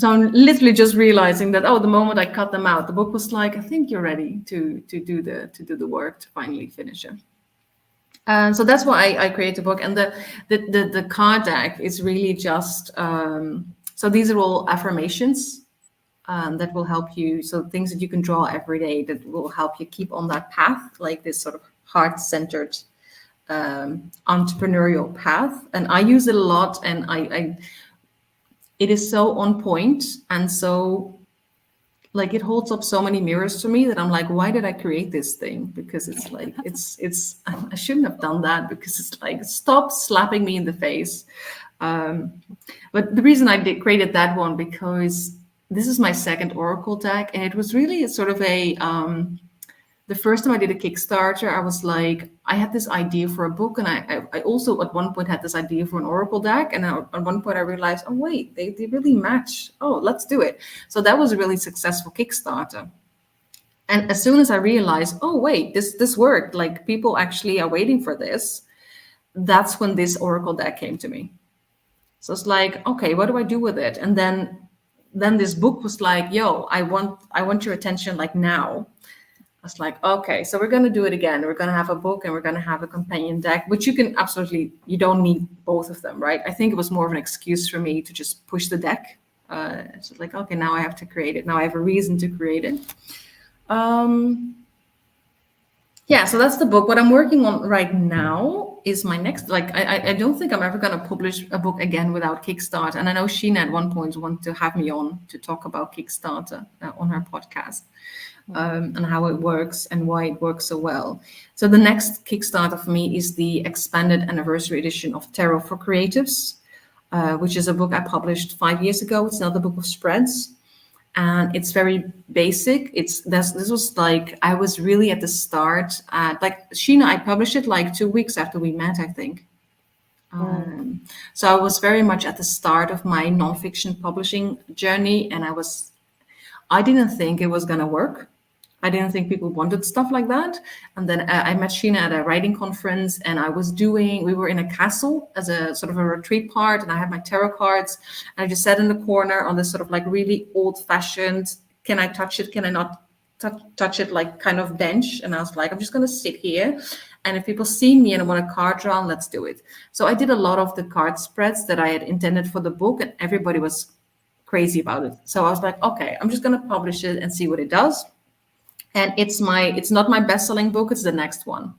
B: I'm literally just realizing that, oh, the moment I cut them out, the book was like, I think you're ready to do the work to finally finish it. So that's why I created the book. And the card deck is really just, so these are all affirmations that will help you. So things that you can draw every day that will help you keep on that path, like this sort of heart-centered entrepreneurial path. And I use it a lot, and I it is so on point, and so, like, it holds up so many mirrors to me that I'm like, why did I create this thing? Because it's like, it's I shouldn't have done that, because it's like, stop slapping me in the face. But the reason I created that one, because this is my second Oracle deck, and it was really sort of a, the first time I did a Kickstarter, I was like, I had this idea for a book, and I also at one point had this idea for an Oracle deck, and at one point I realized, oh wait, they really match. Oh, let's do it. So that was a really successful Kickstarter. And as soon as I realized, oh wait, this worked, like, people actually are waiting for this, that's when this Oracle deck came to me. So it's like, okay, what do I do with it? And then this book was like, yo, I want your attention, like, now. I was like, okay, so we're going to do it again. We're going to have a book and we're going to have a companion deck, which you can absolutely, you don't need both of them, right? I think it was more of an excuse for me to just push the deck. So like, okay, now I have to create it. Now I have a reason to create it. Yeah, so that's the book. What I'm working on right now is my next, like, I don't think I'm ever going to publish a book again without Kickstarter. And I know Sheena at one point wanted to have me on to talk about Kickstarter on her podcast. And how it works and why it works so well. So the next Kickstarter for me is the expanded anniversary edition of Tarot for Creatives, which is a book I published 5 years ago. It's another book of spreads, and it's very basic. This was like, I was really at the start. Like, Sheena, I published it like 2 weeks after we met, I think. So I was very much at the start of my nonfiction publishing journey, and I didn't think it was going to work. I didn't think people wanted stuff like that. And then I met Sheena at a writing conference, and we were in a castle as a sort of a retreat part, and I had my tarot cards, and I just sat in the corner on this sort of like really old fashioned, can I touch it? Can I not touch it? Like, kind of bench. And I was like, I'm just going to sit here. And if people see me and want a card drawn, let's do it. So I did a lot of the card spreads that I had intended for the book, and everybody was crazy about it. So I was like, okay, I'm just going to publish it and see what it does. And it's not my best-selling book, it's the next one.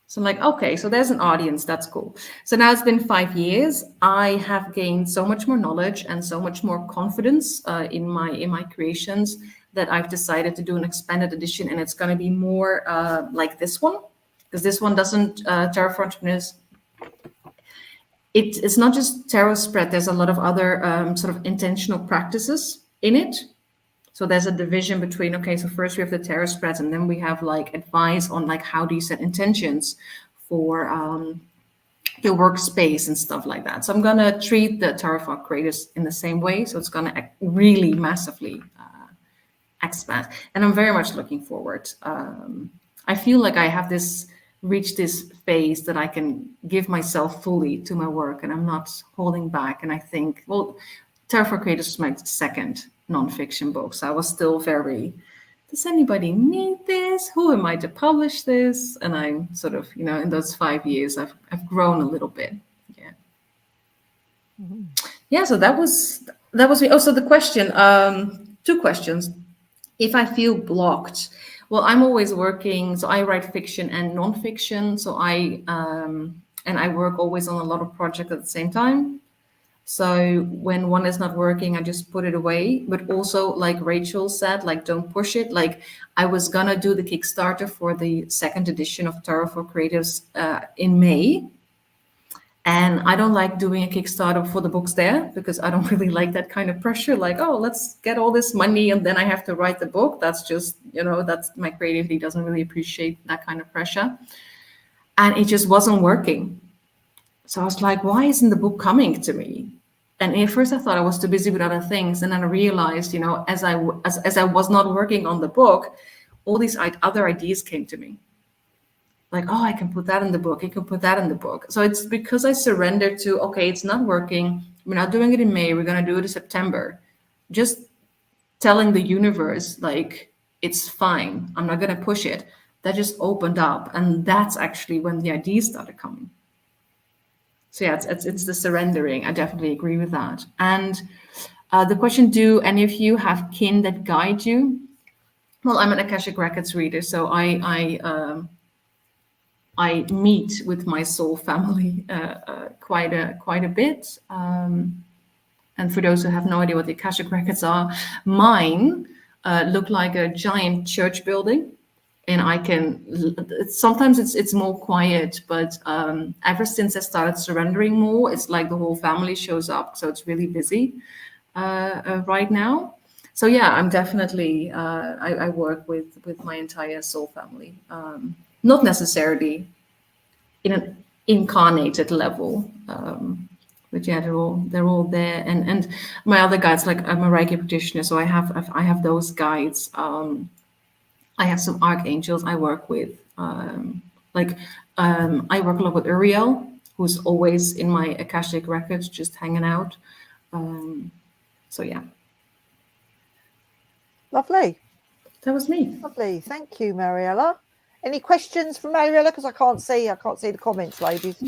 B: So I'm like, okay, so there's an audience, that's cool. So now it's been 5 years. I have gained so much more knowledge and so much more confidence in my creations that I've decided to do an expanded edition, and it's going to be more like this one, because this one doesn't, Tarot for Entrepreneurs, it's not just tarot spread. There's a lot of other sort of intentional practices in it. So there's a division between, okay, so first we have the tarot spreads, and then we have like advice on like how do you set intentions for your workspace and stuff like that. So I'm going to treat the Tarot for Creators in the same way. So it's going to really massively expand. And I'm very much looking forward. I feel like I have reached this phase that I can give myself fully to my work, and I'm not holding back. And I think, well, Tarot for Creators is my second nonfiction book. So I was still very, does anybody need this? Who am I to publish this? And I'm sort of, in those 5 years, I've grown a little bit. Yeah. Mm-hmm. Yeah. So that was me. Oh, so the question, 2 questions. If I feel blocked, well, I'm always working. So I write fiction and nonfiction. So I work always on a lot of projects at the same time. So when one is not working, I just put it away. But also, like Rachel said, like, don't push it. Like, I was going to do the Kickstarter for the 2nd edition of Tarot for Creatives in May. And I don't like doing a Kickstarter for the books there, because I don't really like that kind of pressure. Like, oh, let's get all this money and then I have to write the book. That's just, that's my creativity doesn't really appreciate that kind of pressure. And it just wasn't working. So I was like, why isn't the book coming to me? And at first I thought I was too busy with other things. And then I realized, as I was not working on the book, all these other ideas came to me. Like, oh, I can put that in the book. I can put that in the book. So it's because I surrendered to, okay, it's not working. We're not doing it in May. We're going to do it in September. Just telling the universe, like, it's fine. I'm not going to push it. That just opened up. And that's actually when the ideas started coming. So yeah, it's the surrendering. I definitely agree with that. And the question, do any of you have kin that guide you? Well, I'm an Akashic Records reader, so I meet with my soul family quite a bit. And for those who have no idea what the Akashic Records are, mine look like a giant church building. And I can, sometimes it's more quiet, but ever since I started surrendering more, it's like the whole family shows up. So it's really busy right now. So yeah, I'm definitely, I work with my entire soul family. Not necessarily in an incarnated level, but yeah, they're all there. And my other guides, like I'm a Reiki practitioner, so I have those guides. I have some archangels I work with. I work a lot with Uriel, who's always in my Akashic Records, just hanging out. So yeah.
A: Lovely.
B: That was me.
A: Lovely. Thank you, Mariëlle. Any questions from Mariëlle? Because I can't see the comments, ladies.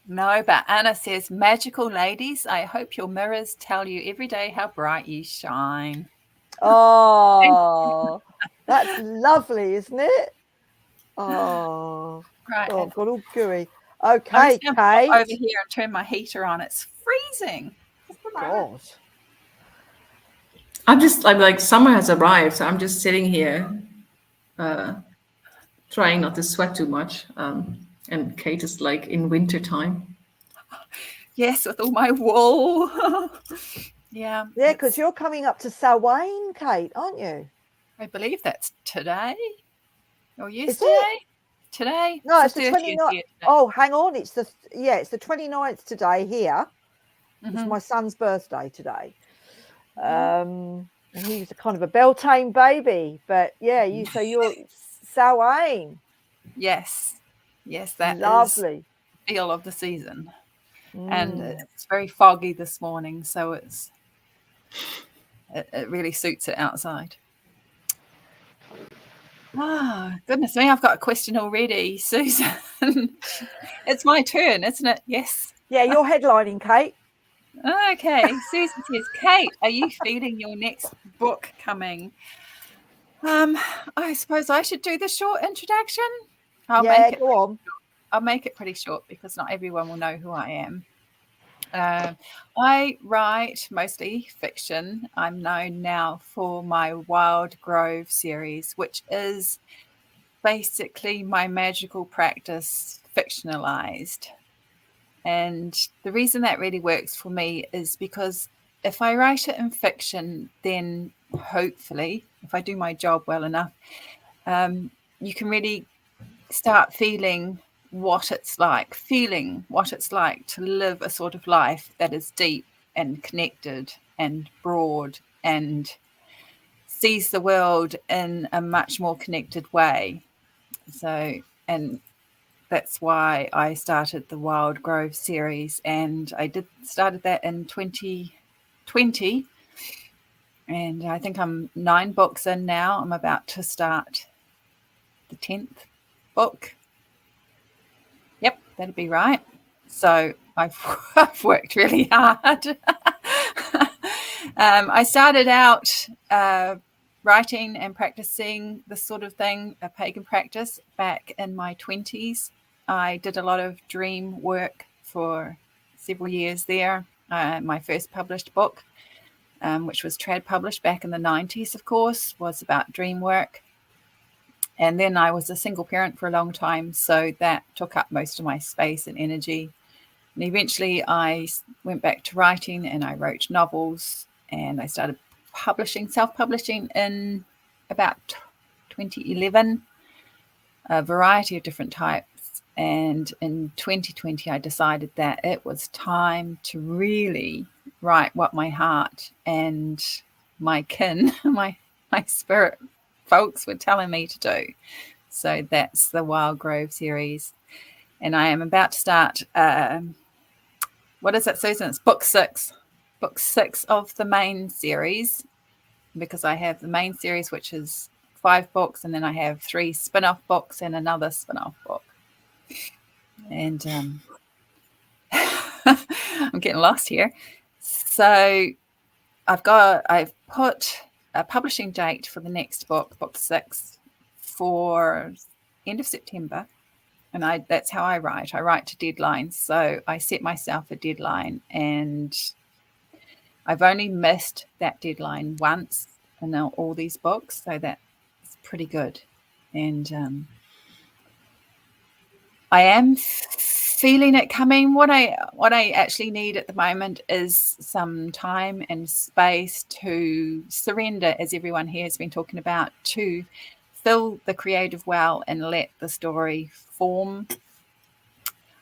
C: No, but Anna says, magical ladies, I hope your mirrors tell you every day how bright you shine.
A: Oh, that's lovely, isn't it? Oh,
C: right.
A: Oh, I've got all gooey. Okay, Kate.
C: Over here and turn my heater on. It's freezing.
A: God.
B: I'm like, summer has arrived, so I'm just sitting here, trying not to sweat too much. And Kate is like in winter time.
C: Yes, with all my wool. Yeah.
A: Yeah, because you're coming up to Samhain, Kate, aren't you?
C: I believe that's today or yesterday. Today?
A: No, it's the 29th. Oh, hang on. It's the 29th today here. Mm-hmm. It's my son's birthday today. And he's a kind of a Beltane baby. But yeah, so you're Samhain.
C: Yes. Yes, that
A: lovely.
C: Is the feel of the season. And it's very foggy this morning, so it really suits it outside. Ah, goodness me, I've got a question already, Susan. It's my turn, isn't it? Yes.
A: Yeah, you're headlining, Kate.
C: Okay. Susan says, Kate, are you feeling your next book coming? I suppose I should do the short introduction. I'll make it pretty short because not everyone will know who I am. I write mostly fiction. I'm known now for my Wild Grove series, which is basically my magical practice fictionalized. And the reason that really works for me is because if I write it in fiction, then hopefully, if I do my job well enough, you can really start feeling what it's like to live a sort of life that is deep and connected and broad and sees the world in a much more connected way. So, and that's why I started the Wild Grove series, and I started that in 2020, and I think I'm 9 books in now. I'm about to start the 10th book. Yep, that'd be right. So I've worked really hard. I started out writing and practicing this sort of thing, a pagan practice, back in my 20s. I did a lot of dream work for several years there. My first published book, which was trad published back in the 90s, of course, was about dream work. And then I was a single parent for a long time, so that took up most of my space and energy. And eventually I went back to writing, and I wrote novels, and I started self-publishing in about 2011, a variety of different types. And in 2020, I decided that it was time to really write what my heart and my kin, my spirit folks were telling me to do. So that's the Wild Grove series. And I am about to start, what is it, Susan? It's book 6 of the main series, because I have the main series, which is 5 books, and then I have 3 spin-off books and another spin-off book. And I'm getting lost here. So I've put a publishing date for the next book, book 6, for end of September. And that's how I write. I write to deadlines. So I set myself a deadline, and I've only missed that deadline once in all these books. So that's pretty good. And I am feeling it coming. What I actually need at the moment is some time and space to surrender, as everyone here has been talking about, to fill the creative well and let the story form.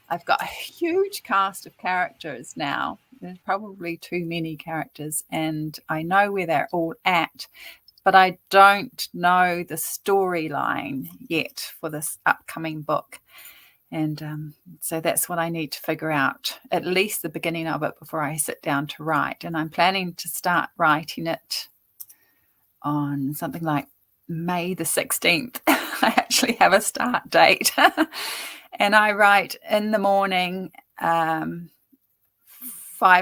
C: I've got a huge cast of characters now. There's probably too many characters, and I know where they're all at, but I don't know the storyline yet for this upcoming book. And so that's what I need to figure out, at least the beginning of it, before I sit down to write. And I'm planning to start writing it on something like May the 16th. I actually have a start date. And I write in the morning 5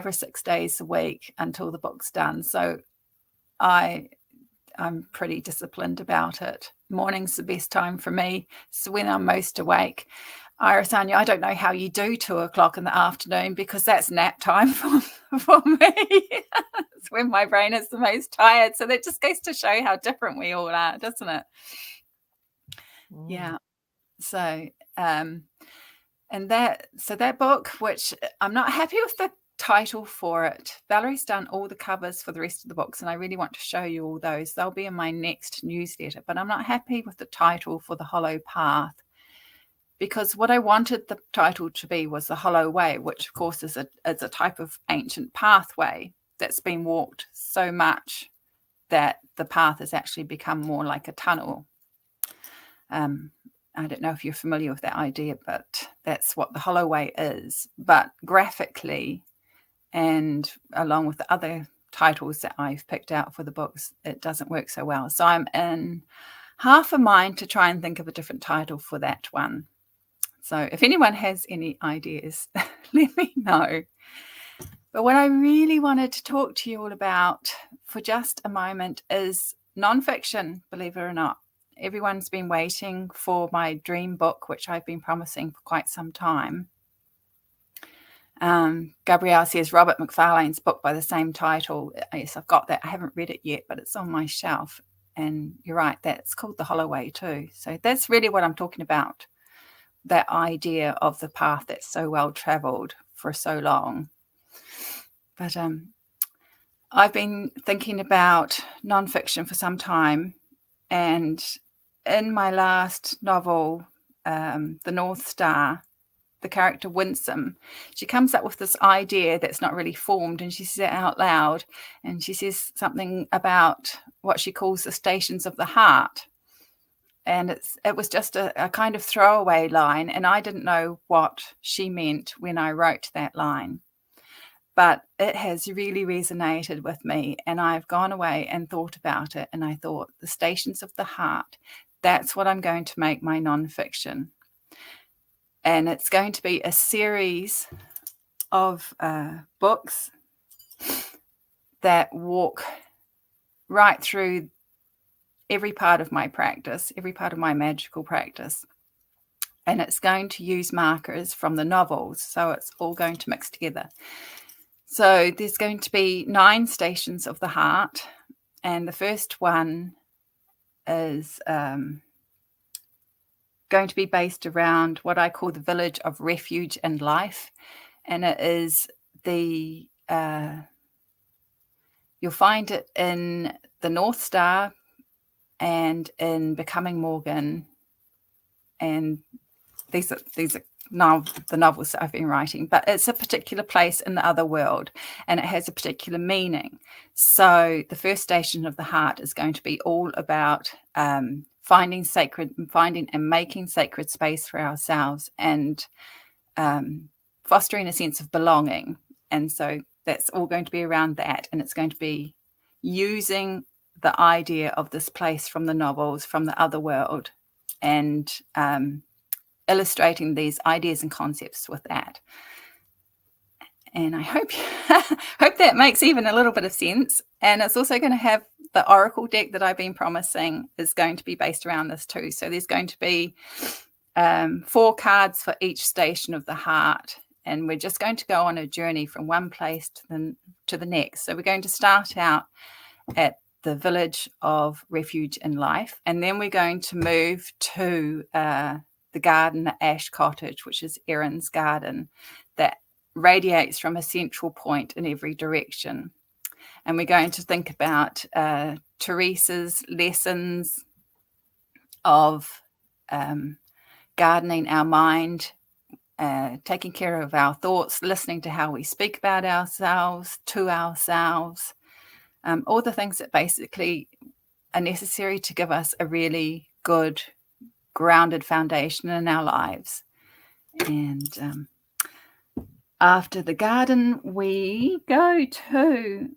C: or 6 days a week until the book's done. So I'm pretty disciplined about it. Morning's the best time for me. It's when I'm most awake. Irisanya, I don't know how you do 2 o'clock in the afternoon, because that's nap time for me. It's when my brain is the most tired. So that just goes to show how different we all are, doesn't it? Mm. Yeah. So that book, which I'm not happy with the title for it. Valerie's done all the covers for the rest of the books, and I really want to show you all those. They'll be in my next newsletter, but I'm not happy with the title for The Hollow Path, because what I wanted the title to be was The Hollow Way, which of course is a type of ancient pathway that's been walked so much that the path has actually become more like a tunnel. I don't know if you're familiar with that idea, but that's what The Hollow Way is. But graphically, and along with the other titles that I've picked out for the books, it doesn't work so well. So I'm in half a mind to try and think of a different title for that one. So if anyone has any ideas, let me know. But what I really wanted to talk to you all about for just a moment is nonfiction, believe it or not. Everyone's been waiting for my dream book, which I've been promising for quite some time. Gabrielle says Robert McFarlane's book by the same title. Yes, I've got that. I haven't read it yet, but it's on my shelf. And you're right, that's called The Hollow Way too. So that's really what I'm talking about, that idea of the path that's so well traveled for so long. But I've been thinking about nonfiction for some time, and in my last novel, The North Star, the character Winsome, she comes up with this idea that's not really formed, and she says it out loud, and she says something about what she calls the stations of the heart. And it was just a kind of throwaway line, and I didn't know what she meant when I wrote that line. But it has really resonated with me, and I've gone away and thought about it, and I thought, the stations of the heart, that's what I'm going to make my nonfiction. And it's going to be a series of books that walk right through every part of my practice, every part of my magical practice. And it's going to use markers from the novels, so it's all going to mix together. So there's going to be 9 stations of the heart, and the first one is going to be based around what I call the village of refuge and life. And it is the you'll find it in The North Star and in Becoming Morgan, and these are now the novels that I've been writing, but it's a particular place in the other world, and it has a particular meaning. So the first station of the heart is going to be all about finding and making sacred space for ourselves, and fostering a sense of belonging. And so that's all going to be around that, and it's going to be using the idea of this place from the novels, from the other world, and illustrating these ideas and concepts with that. And I hope that makes even a little bit of sense. And it's also going to have the oracle deck that I've been promising is going to be based around this too. So there's going to be 4 cards for each station of the heart, and we're just going to go on a journey from one place to the next. So we're going to start out at the village of refuge and life, and then we're going to move to the garden, the Ash Cottage, which is Erin's garden, that radiates from a central point in every direction. And we're going to think about Teresa's lessons of gardening our mind, taking care of our thoughts, listening to how we speak about ourselves, to ourselves, all the things that basically are necessary to give us a really good grounded foundation in our lives. And after the garden, we go to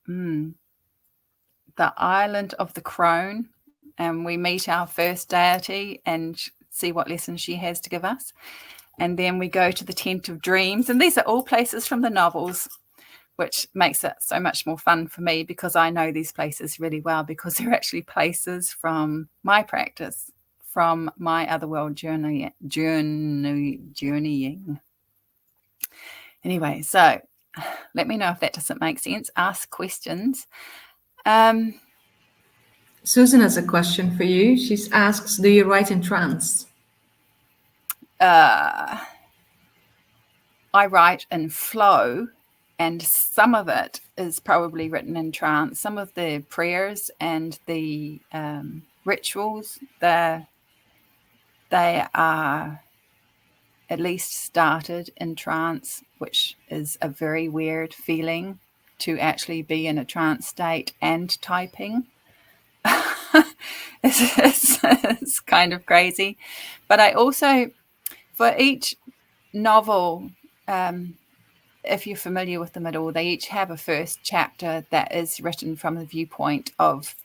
C: the island of the crone, and we meet our first deity and see what lessons she has to give us. And then we go to the tent of dreams, and these are all places from the novels, which makes it so much more fun for me because I know these places really well, because they're actually places from my practice, from my otherworld journeying. Anyway, so let me know if that doesn't make sense. Ask questions.
B: Susan has a question for you. She asks, do you write in trance?
C: I write in flow, and some of it is probably written in trance. Some of the prayers and the rituals, they are at least started in trance, which is a very weird feeling to actually be in a trance state and typing. It's kind of crazy. But I also, for each novel, if you're familiar with them at all, they each have a first chapter that is written from the viewpoint of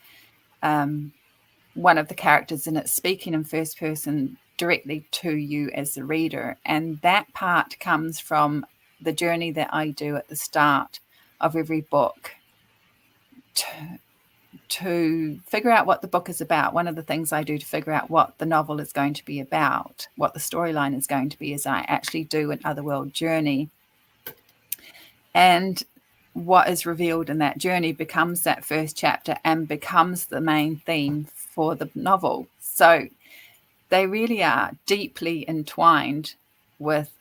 C: one of the characters, and it's speaking in first person directly to you as the reader. And that part comes from the journey that I do at the start of every book to figure out what the book is about, one of the things I do to figure out what the novel is going to be about, what the storyline is going to be, is I actually do an otherworld journey. And what is revealed in that journey becomes that first chapter and becomes the main theme for the novel. So they really are deeply entwined with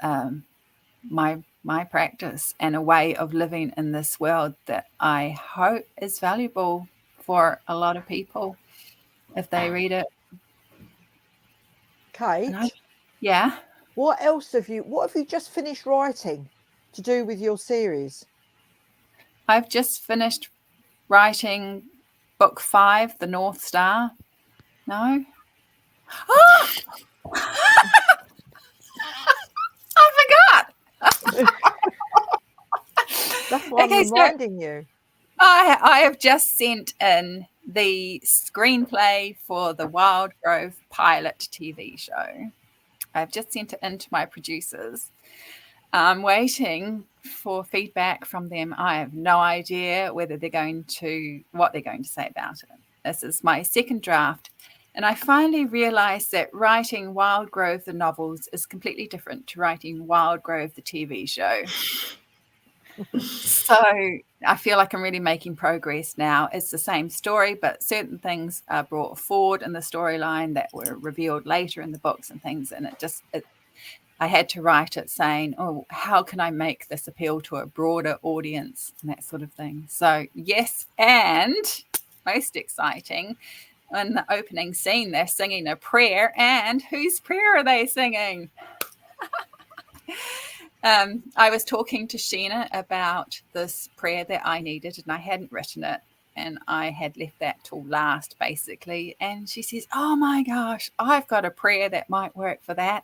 C: my practice and a way of living in this world that I hope is valuable for a lot of people if they read it.
A: Kate,
C: yeah.
A: What have you just finished writing to do with your series?
C: I've just finished writing book 5, The North Star. No? Oh! I forgot.
A: That's why I'm reminding you.
C: I have just sent in the screenplay for the Wild Grove pilot TV show. I've just sent it in to my producers. I'm waiting for feedback from them. I have no idea what they're going to say about it. This is my second draft. And I finally realized that writing Wild Grove, the novels, is completely different to writing Wild Grove, the TV show. So I feel like I'm really making progress now. It's the same story, but certain things are brought forward in the storyline that were revealed later in the books and things. And I had to write it saying, oh, how can I make this appeal to a broader audience and that sort of thing. So yes, and most exciting, in the opening scene, they're singing a prayer. And whose prayer are they singing? I was talking to Sheena about this prayer that I needed, and I hadn't written it, and I had left that till last, basically. And she says, oh my gosh, I've got a prayer that might work for that.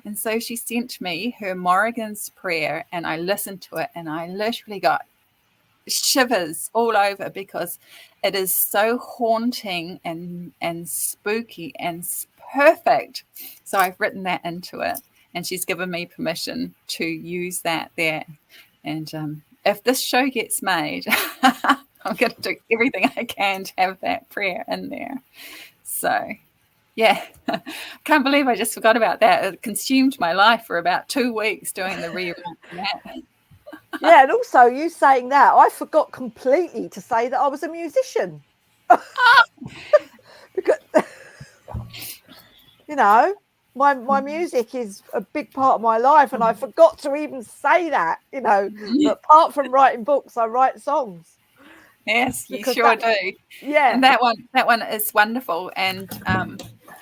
C: And so she sent me her Morrigan's prayer, and I listened to it, and I literally got shivers all over because it is so haunting and spooky and perfect. So I've written that into it. And she's given me permission to use that there. And if this show gets made, I'm going to do everything I can to have that prayer in there. So, yeah, I can't believe I just forgot about that. It consumed my life for about 2 weeks doing the rewrite.
A: Yeah, and also you saying that, I forgot completely to say that I was a musician. Because, you know, my music is a big part of my life, and I forgot to even say that, you know. But apart from writing books, I write songs.
C: Yes, you sure do.
A: Yeah.
C: And that one is wonderful. And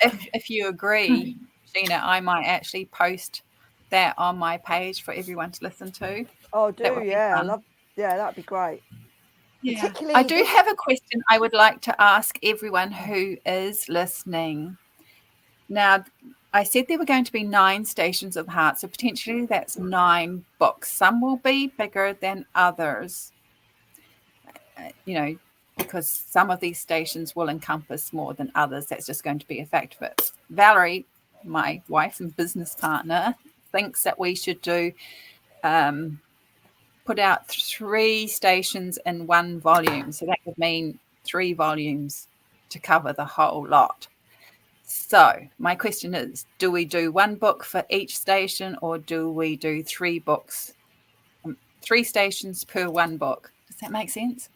C: if you agree, Sheena, I might actually post that on my page for everyone to listen to.
A: Oh, do, yeah. That'd be great.
C: Yeah. I do have a question I would like to ask everyone who is listening. Now, I said there were going to be 9 stations of the heart, so potentially that's 9 books. Some will be bigger than others, you know, because some of these stations will encompass more than others. That's just going to be a fact of it. Valerie, my wife and business partner, thinks that we should do put out 3 stations in 1 volume. So that would mean 3 volumes to cover the whole lot. So my question is, do we do 1 book for each station, or do we do 3 books, 3 stations per 1 book? Does that make sense?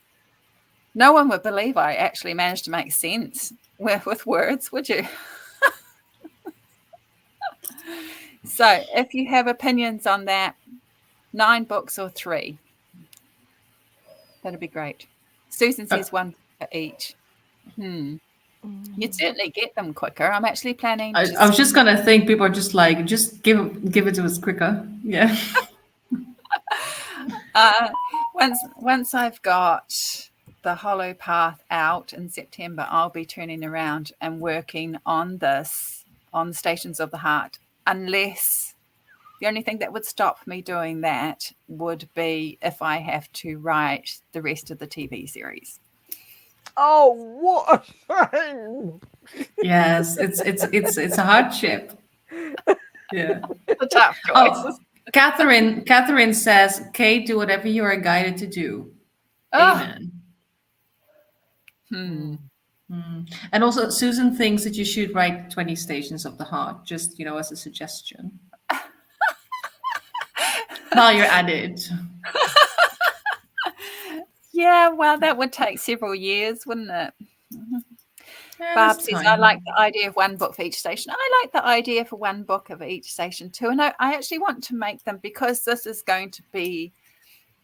C: No one would believe I actually managed to make sense with words, would you? So if you have opinions on that, 9 books or 3, that'd be great. Susan says 1 for each. You'd certainly get them quicker. I'm actually planning.
B: I was just gonna think people are just like, just give it to us quicker. Yeah.
C: Once I've got the Hollow Path out in September, I'll be turning around and working on this on Stations of the Heart. Unless the only thing that would stop me doing that would be if I have to write the rest of the TV series.
A: Oh, what a shame!
B: Yes, it's a hardship. Yeah,
C: The tough choices.
B: Catherine says, "Kate, do whatever you are guided to do." Amen. And also, Susan thinks that you should write 20 Stations of the Heart, just, as a suggestion. Now you're at it.
C: Yeah, well, that would take several years, wouldn't it?
B: Yeah,
C: Barb says, I like the idea of one book for each station. I like the idea for one book of each station too. And I actually want to make them, because this is going to be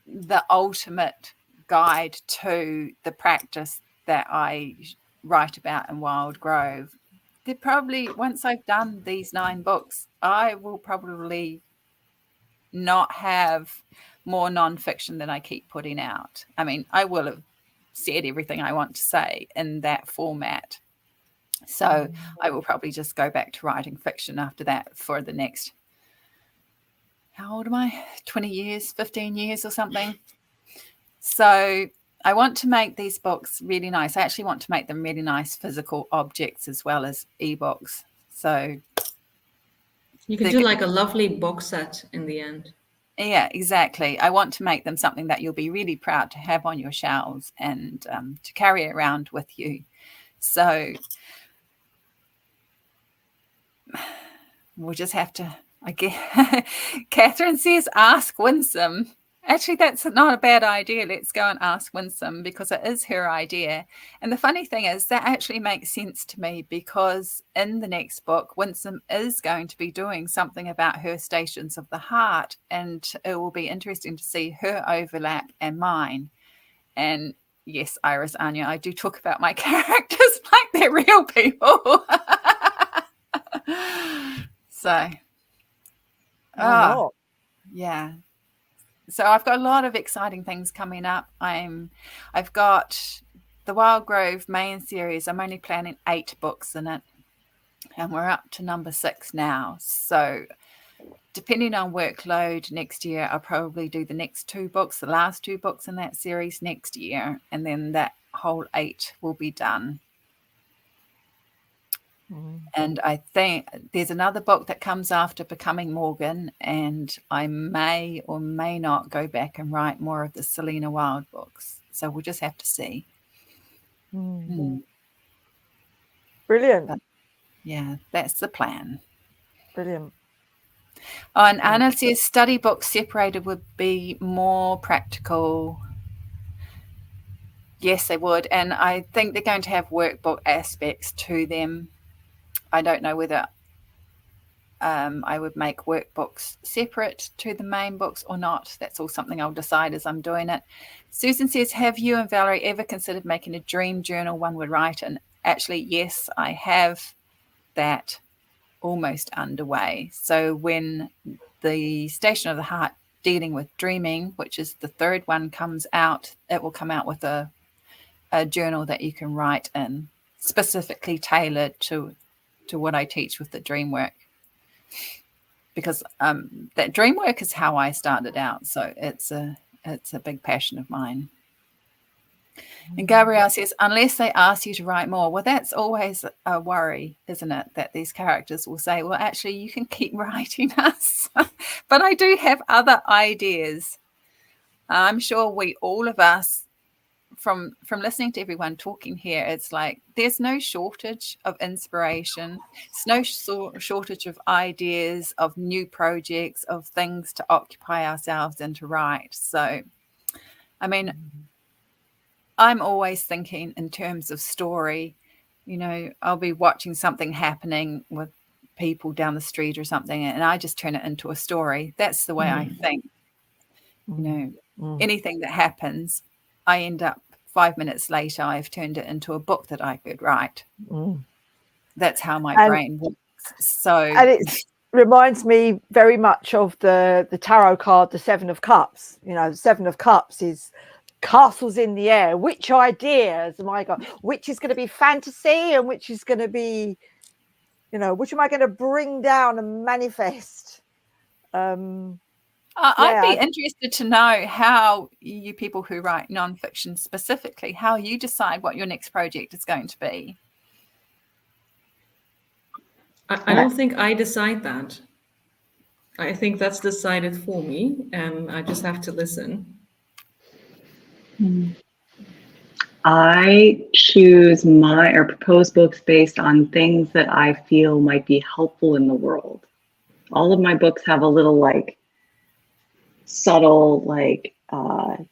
C: the ultimate guide to the practice that I write about in Wild Grove. They're probably, once I've done these 9 books, I will probably not have more nonfiction than I keep putting out. I mean, I will have said everything I want to say in that format. So I will probably just go back to writing fiction after that for the next, how old am I? 20 years, 15 years or something. So I want to make these books really nice. I actually want to make them really nice physical objects as well as ebooks. So
B: you can do like a lovely box set in the end.
C: Yeah, exactly. I want to make them something that you'll be really proud to have on your shelves and to carry around with you. So we'll just have to, I guess. Catherine says, ask Winsome. Actually, that's not a bad idea. Let's go and ask Winsome, because it is her idea. And the funny thing is, that actually makes sense to me, because in the next book, Winsome is going to be doing something about her Stations of the Heart, and it will be interesting to see her overlap and mine. And yes, Irisanya, I do talk about my characters like they're real people. So, yeah. So I've got a lot of exciting things coming up. I've got the Wild Grove main series. I'm only planning 8 books in it, and we're up to number 6 now. So depending on workload next year, I'll probably do the next 2 books, the last 2 books in that series next year, and then that whole 8 will be done. And I think there's another book that comes after Becoming Morgan, and I may or may not go back and write more of the Selena Wilde books. So we'll just have to see.
A: Brilliant.
C: But, yeah, that's the plan.
A: Brilliant.
C: Oh, and Anna says study books separated would be more practical. Yes, they would. And I think they're going to have workbook aspects to them. I don't know whether I would make workbooks separate to the main books or not. That's all something I'll decide as I'm doing it. Susan says, have you and Valerie ever considered making a dream journal one would write? And actually, yes, I have that almost underway. So when the Station of the Heart dealing with dreaming, which is the 3rd one, comes out, it will come out with a journal that you can write in, specifically tailored to what I teach with the dream work, because that dream work is how I started out. So it's a big passion of mine. And Gabrielle says, unless they ask you to write more, well, that's always a worry, isn't it? That these characters will say, well, actually, you can keep writing us. But I do have other ideas. I'm sure all of us, from listening to everyone talking here, it's like there's no shortage of inspiration. There's no shortage of ideas, of new projects, of things to occupy ourselves and to write. So, I mean, I'm always thinking in terms of story. I'll be watching something happening with people down the street or something, and I just turn it into a story. That's the way I think. Anything that happens, I end up 5 minutes later, I've turned it into a book that I could write. That's how my brain works. So,
A: and it reminds me very much of the tarot card, the 7 of Cups. The 7 of Cups is castles in the air. Which ideas am I got? Which is going to be fantasy, and which is going to be, which am I going to bring down and manifest?
C: I'd be interested to know how you people who write nonfiction specifically, how you decide what your next project is going to be.
B: I don't think I decide that. I think that's decided for me, and I just have to listen.
D: I choose propose books based on things that I feel might be helpful in the world. All of my books have a little like subtle, like,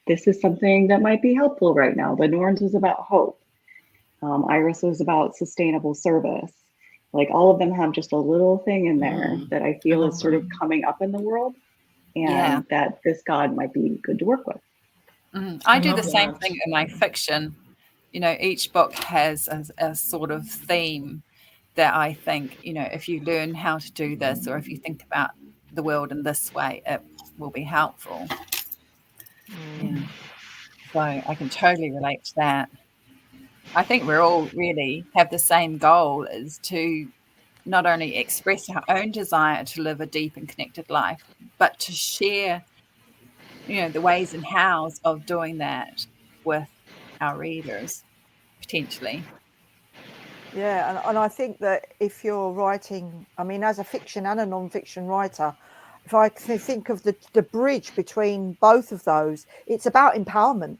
D: this is something that might be helpful right now. The Norns was about hope. Iris was about sustainable service. Like all of them have just a little thing in there that I feel is sort of coming up in the world, and that this God might be good to work with.
C: I do the same thing in my fiction. You know, each book has a sort of theme that I think, you know, if you learn how to do this, or if you think about the world in this way, it will be helpful. Yeah. So I can totally relate to that. I think we're all really have the same goal, is to not only express our own desire to live a deep and connected life, but to share, you know, the ways and hows of doing that with our readers, potentially.
A: Yeah, and I think that if you're writing, I mean, as a fiction and a non-fiction writer, if I think of the bridge between both of those, it's about empowerment.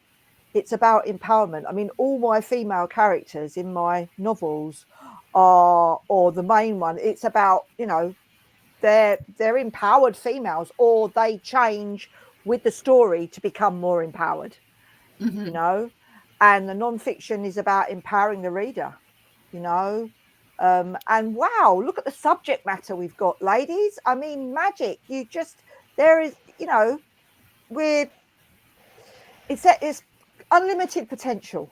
A: It's about empowerment. I mean, all my female characters in my novels are, or the main one, it's about, you know, they're empowered females, or they change with the story to become more empowered, you know, and the non-fiction is about empowering the reader, you know. And wow, look at the subject matter we've got, ladies. I mean, magic. There is, you know, it's unlimited potential.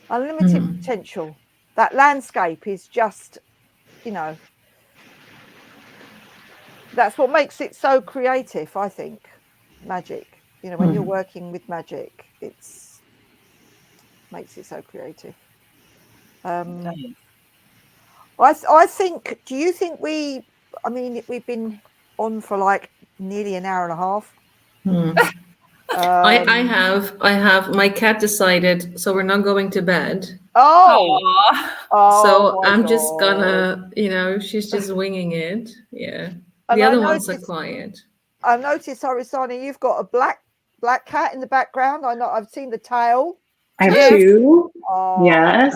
A: That landscape is just, you know, that's what makes it so creative, I think. Magic, you know, when you're working with magic, it's makes it so creative. I think, do you think I mean, we've been on for like nearly an hour and a half.
B: I have my cat decided, so we're not going to bed. So I'm just gonna, you know, she's just winging it. Yeah. The other ones are quiet.
A: I noticed, Irisanya, you've got a black cat in the background. I've seen the tail.
D: I have two. Yes.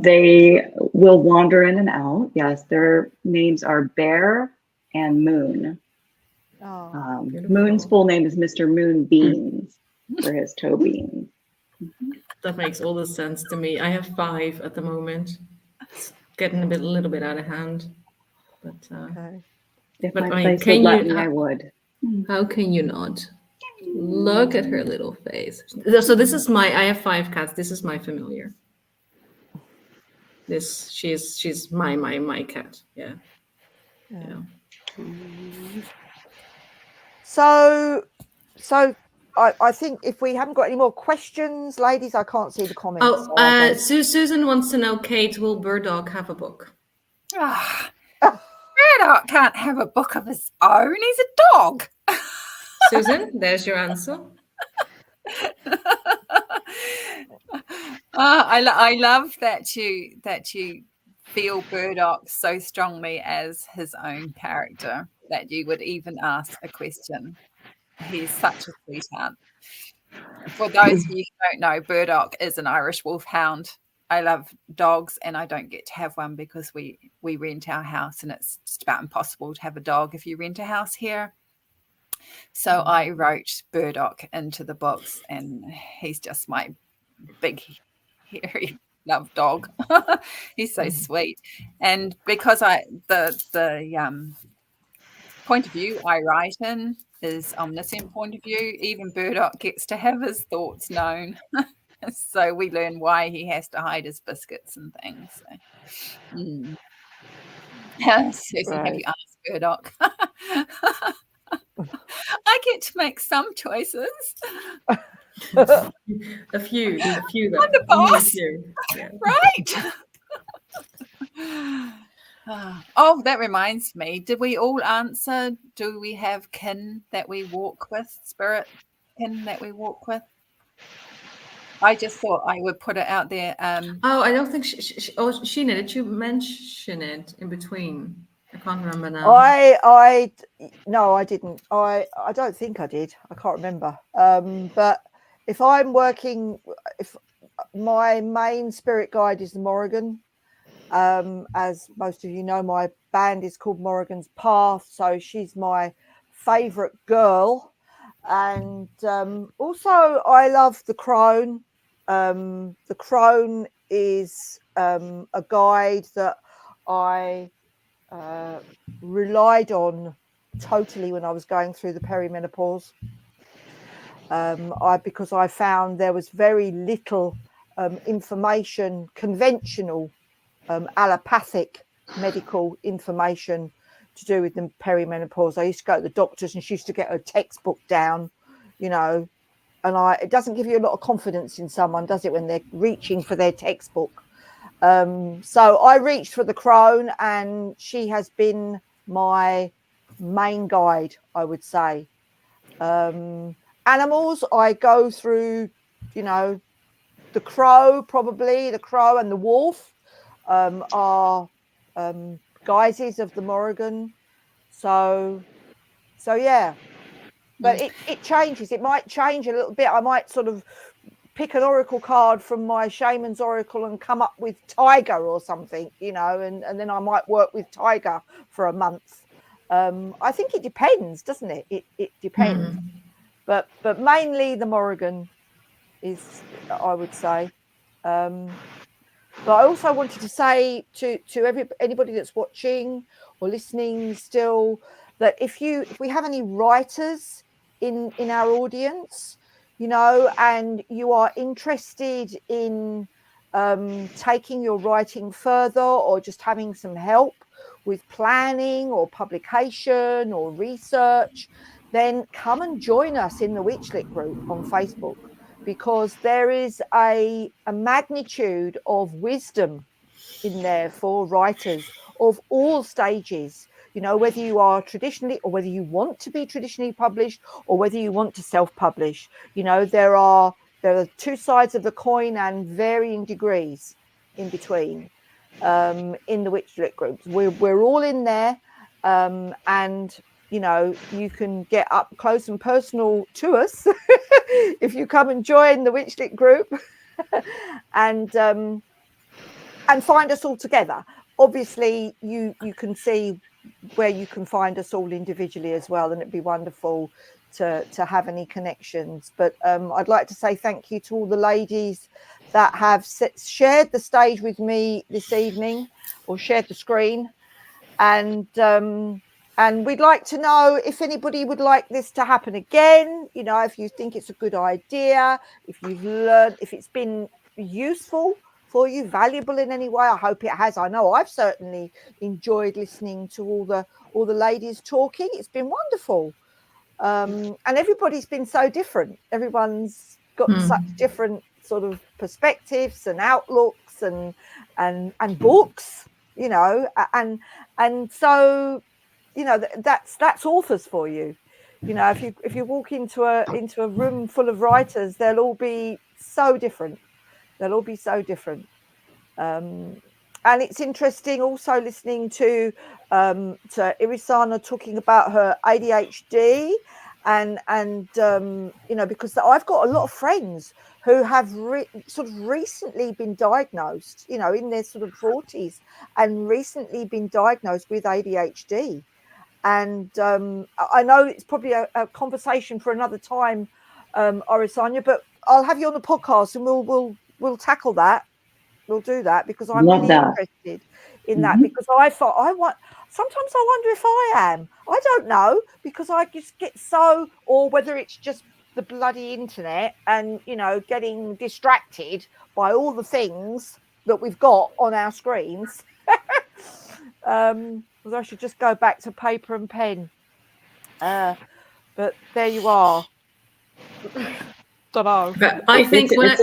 D: They will wander in and out. Yes. Their names are Bear and Moon. Moon's full name is Mr. Moon Beans for his toe beans.
B: That makes all the sense to me. I have 5 at the moment. It's getting a little bit out of hand. But
D: if my place would let me, I would.
B: How can you not? Look at her little face. So this is I have 5 cats. This is my familiar. She's my cat. Yeah.
A: So I think if we haven't got any more questions, ladies, I can't see the comments.
B: Susan wants to know, Kate, will Burdock have a book?
C: Burdock can't have a book of his own. He's a dog.
B: Susan, there's your answer.
C: I love that you feel Burdock so strongly as his own character that you would even ask a question. He's such a sweetheart. For those of you who don't know, Burdock is an Irish wolfhound. I love dogs, and I don't get to have one because we rent our house, and it's just about impossible to have a dog if you rent a house here. So I wrote Burdock into the books, and he's just my big, hairy love dog. He's so sweet. And because the point of view I write in is omniscient point of view, even Burdock gets to have his thoughts known. So we learn why he has to hide his biscuits and things. So. Susie, have you asked Burdock? I get to make some choices.
B: A few.
C: I'm the boss, right? Oh, that reminds me. Did we all answer? Do we have kin that we walk with? Spirit kin that we walk with? I just thought I would put it out there.
B: I don't think Sheena, did you mention it in between? I can't remember now.
A: No, I didn't. I don't think I did. I can't remember. But if I'm working, my main spirit guide is the Morrigan. As most of you know, my band is called Morrigan's Path, so she's my favorite girl. And also I love the crone. The crone is a guide that I relied on totally when I was going through the perimenopause. Because I found there was very little information, conventional allopathic medical information to do with the perimenopause. I used to go to the doctors and she used to get her textbook down, you know, and it doesn't give you a lot of confidence in someone, does it, when they're reaching for their textbook? So I reached for the crone, and she has been my main guide, I would say. Animals, I go through, you know, the crow and the wolf are guises of the Morrigan. So yeah, but it changes. It might change a little bit. I might sort of pick an oracle card from my shaman's oracle and come up with tiger or something, you know, and then I might work with tiger for a month. I think it depends, doesn't it? It depends. But mainly the Morrigan is, I would say. But I also wanted to say to anybody that's watching or listening still, that if we have any writers in our audience, you know, and you are interested in taking your writing further, or just having some help with planning or publication or research, then come and join us in the Witchlit group on Facebook, because there is a magnitude of wisdom in there for writers of all stages, you know, whether you are traditionally, or whether you want to be traditionally published, or whether you want to self-publish. You know, there are two sides of the coin and varying degrees in between in the Witchlit groups. We're all in there, and you know, you can get up close and personal to us if you come and join the Witchlit group and find us all together. Obviously, you can see where you can find us all individually as well, and it'd be wonderful to have any connections. But I'd like to say thank you to all the ladies that have shared the stage with me this evening, or shared the screen, and we'd like to know if anybody would like this to happen again. You know, if you think it's a good idea, if you've learned, if it's been useful for you, valuable in any way. I hope it has. I know I've certainly enjoyed listening to all the ladies talking. It's been wonderful. And everybody's been so different. Everyone's got such different sort of perspectives and outlooks and books, you know, and so, you know, that's authors for you. You know, if you walk into a room full of writers, they'll all be so different. They'll all be so different. And it's interesting also listening to Irisanya talking about her ADHD, and you know, because I've got a lot of friends who have sort of recently been diagnosed, you know, in their sort of 40s, and recently been diagnosed with ADHD. And I know it's probably a conversation for another time, Irisanya, but I'll have you on the podcast and we'll tackle that. We'll do that, because I'm really interested in that, because sometimes I wonder if I am. I don't know, because I just get so, or whether it's just the bloody internet and, you know, getting distracted by all the things that we've got on our screens. I should just go back to paper and pen. But there you are. Don't know.
B: But I think
D: it's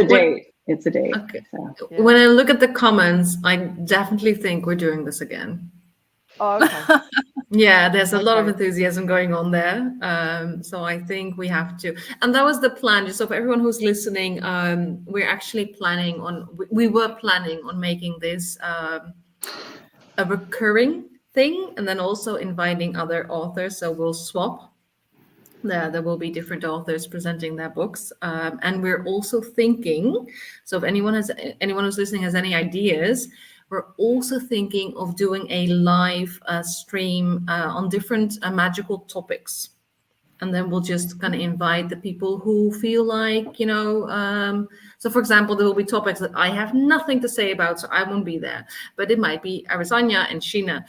D: a date.
B: Okay.
D: So.
B: Yeah. When I look at the comments, I definitely think we're doing this again.
A: Oh, okay.
B: Yeah, there's a lot of enthusiasm going on there. So I think we have to, and that was the plan. Just so for everyone who's listening, we were planning on making this a recurring thing, and then also inviting other authors. So we'll swap There will be different authors presenting their books, and we're also thinking. So if anyone who's listening has any ideas, we're also thinking of doing a live stream on different magical topics. And then we'll just kind of invite the people who feel like, so for example, there will be topics that I have nothing to say about, so I won't be there. But it might be Irisanya and Sheena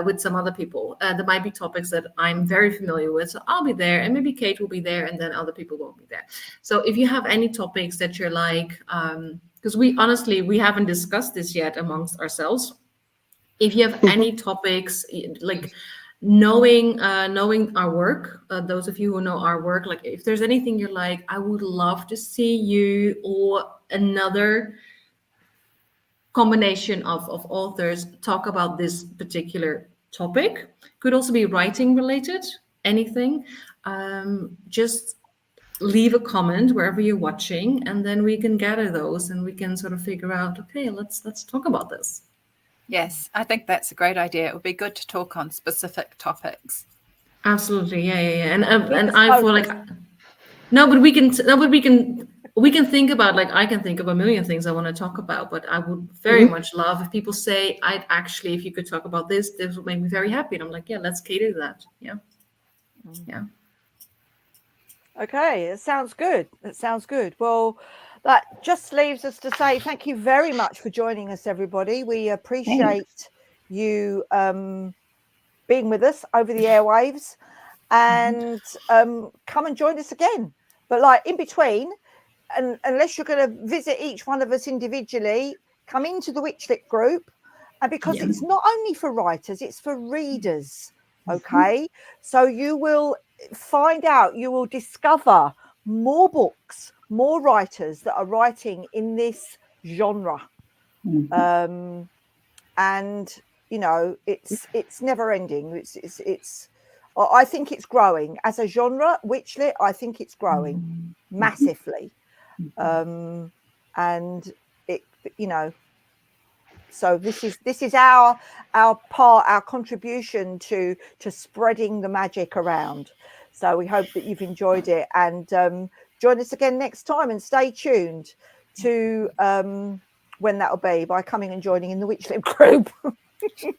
B: with some other people. There might be topics that I'm very familiar with, so I'll be there, and maybe Kate will be there, and then other people won't be there. So if you have any topics that you're like, because we haven't discussed this yet amongst ourselves. If you have any topics like knowing our work, those of you who know our work, like if there's anything you're like, I would love to see you or another combination of authors talk about this particular topic, could also be writing related, anything, just leave a comment wherever you're watching, and then we can gather those and we can sort of figure out, okay, let's talk about this.
C: Yes, I think that's a great idea. It would be good to talk on specific topics.
B: Absolutely, yeah. And I feel like we can think about, like, I can think of a million things I want to talk about, but I would very much love if people say, if you could talk about this would make me very happy. And I'm like, yeah, let's cater to that. Yeah.
A: Okay, it sounds good. Well, that just leaves us to say thank you very much for joining us, everybody. We appreciate you being with us over the airwaves, and come and join us again. But like in between, and unless you're going to visit each one of us individually, come into the Witchlit group, and because it's not only for writers, it's for readers. Okay, so you will find out, you will discover more books, more writers that are writing in this genre, and it's never ending. It's I think it's growing as a genre. Witchlit, I think it's growing massively, and it so this is our part, our contribution to spreading the magic around. So we hope that you've enjoyed it, and join us again next time, and stay tuned to when that'll be, by coming and joining in the Witchlit group. Okay.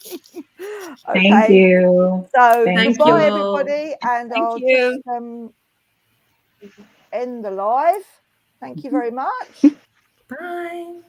D: Thank you.
A: So
B: Thank
A: goodbye,
B: you.
A: everybody, and I'll just end the live. Thank you very much.
B: Bye.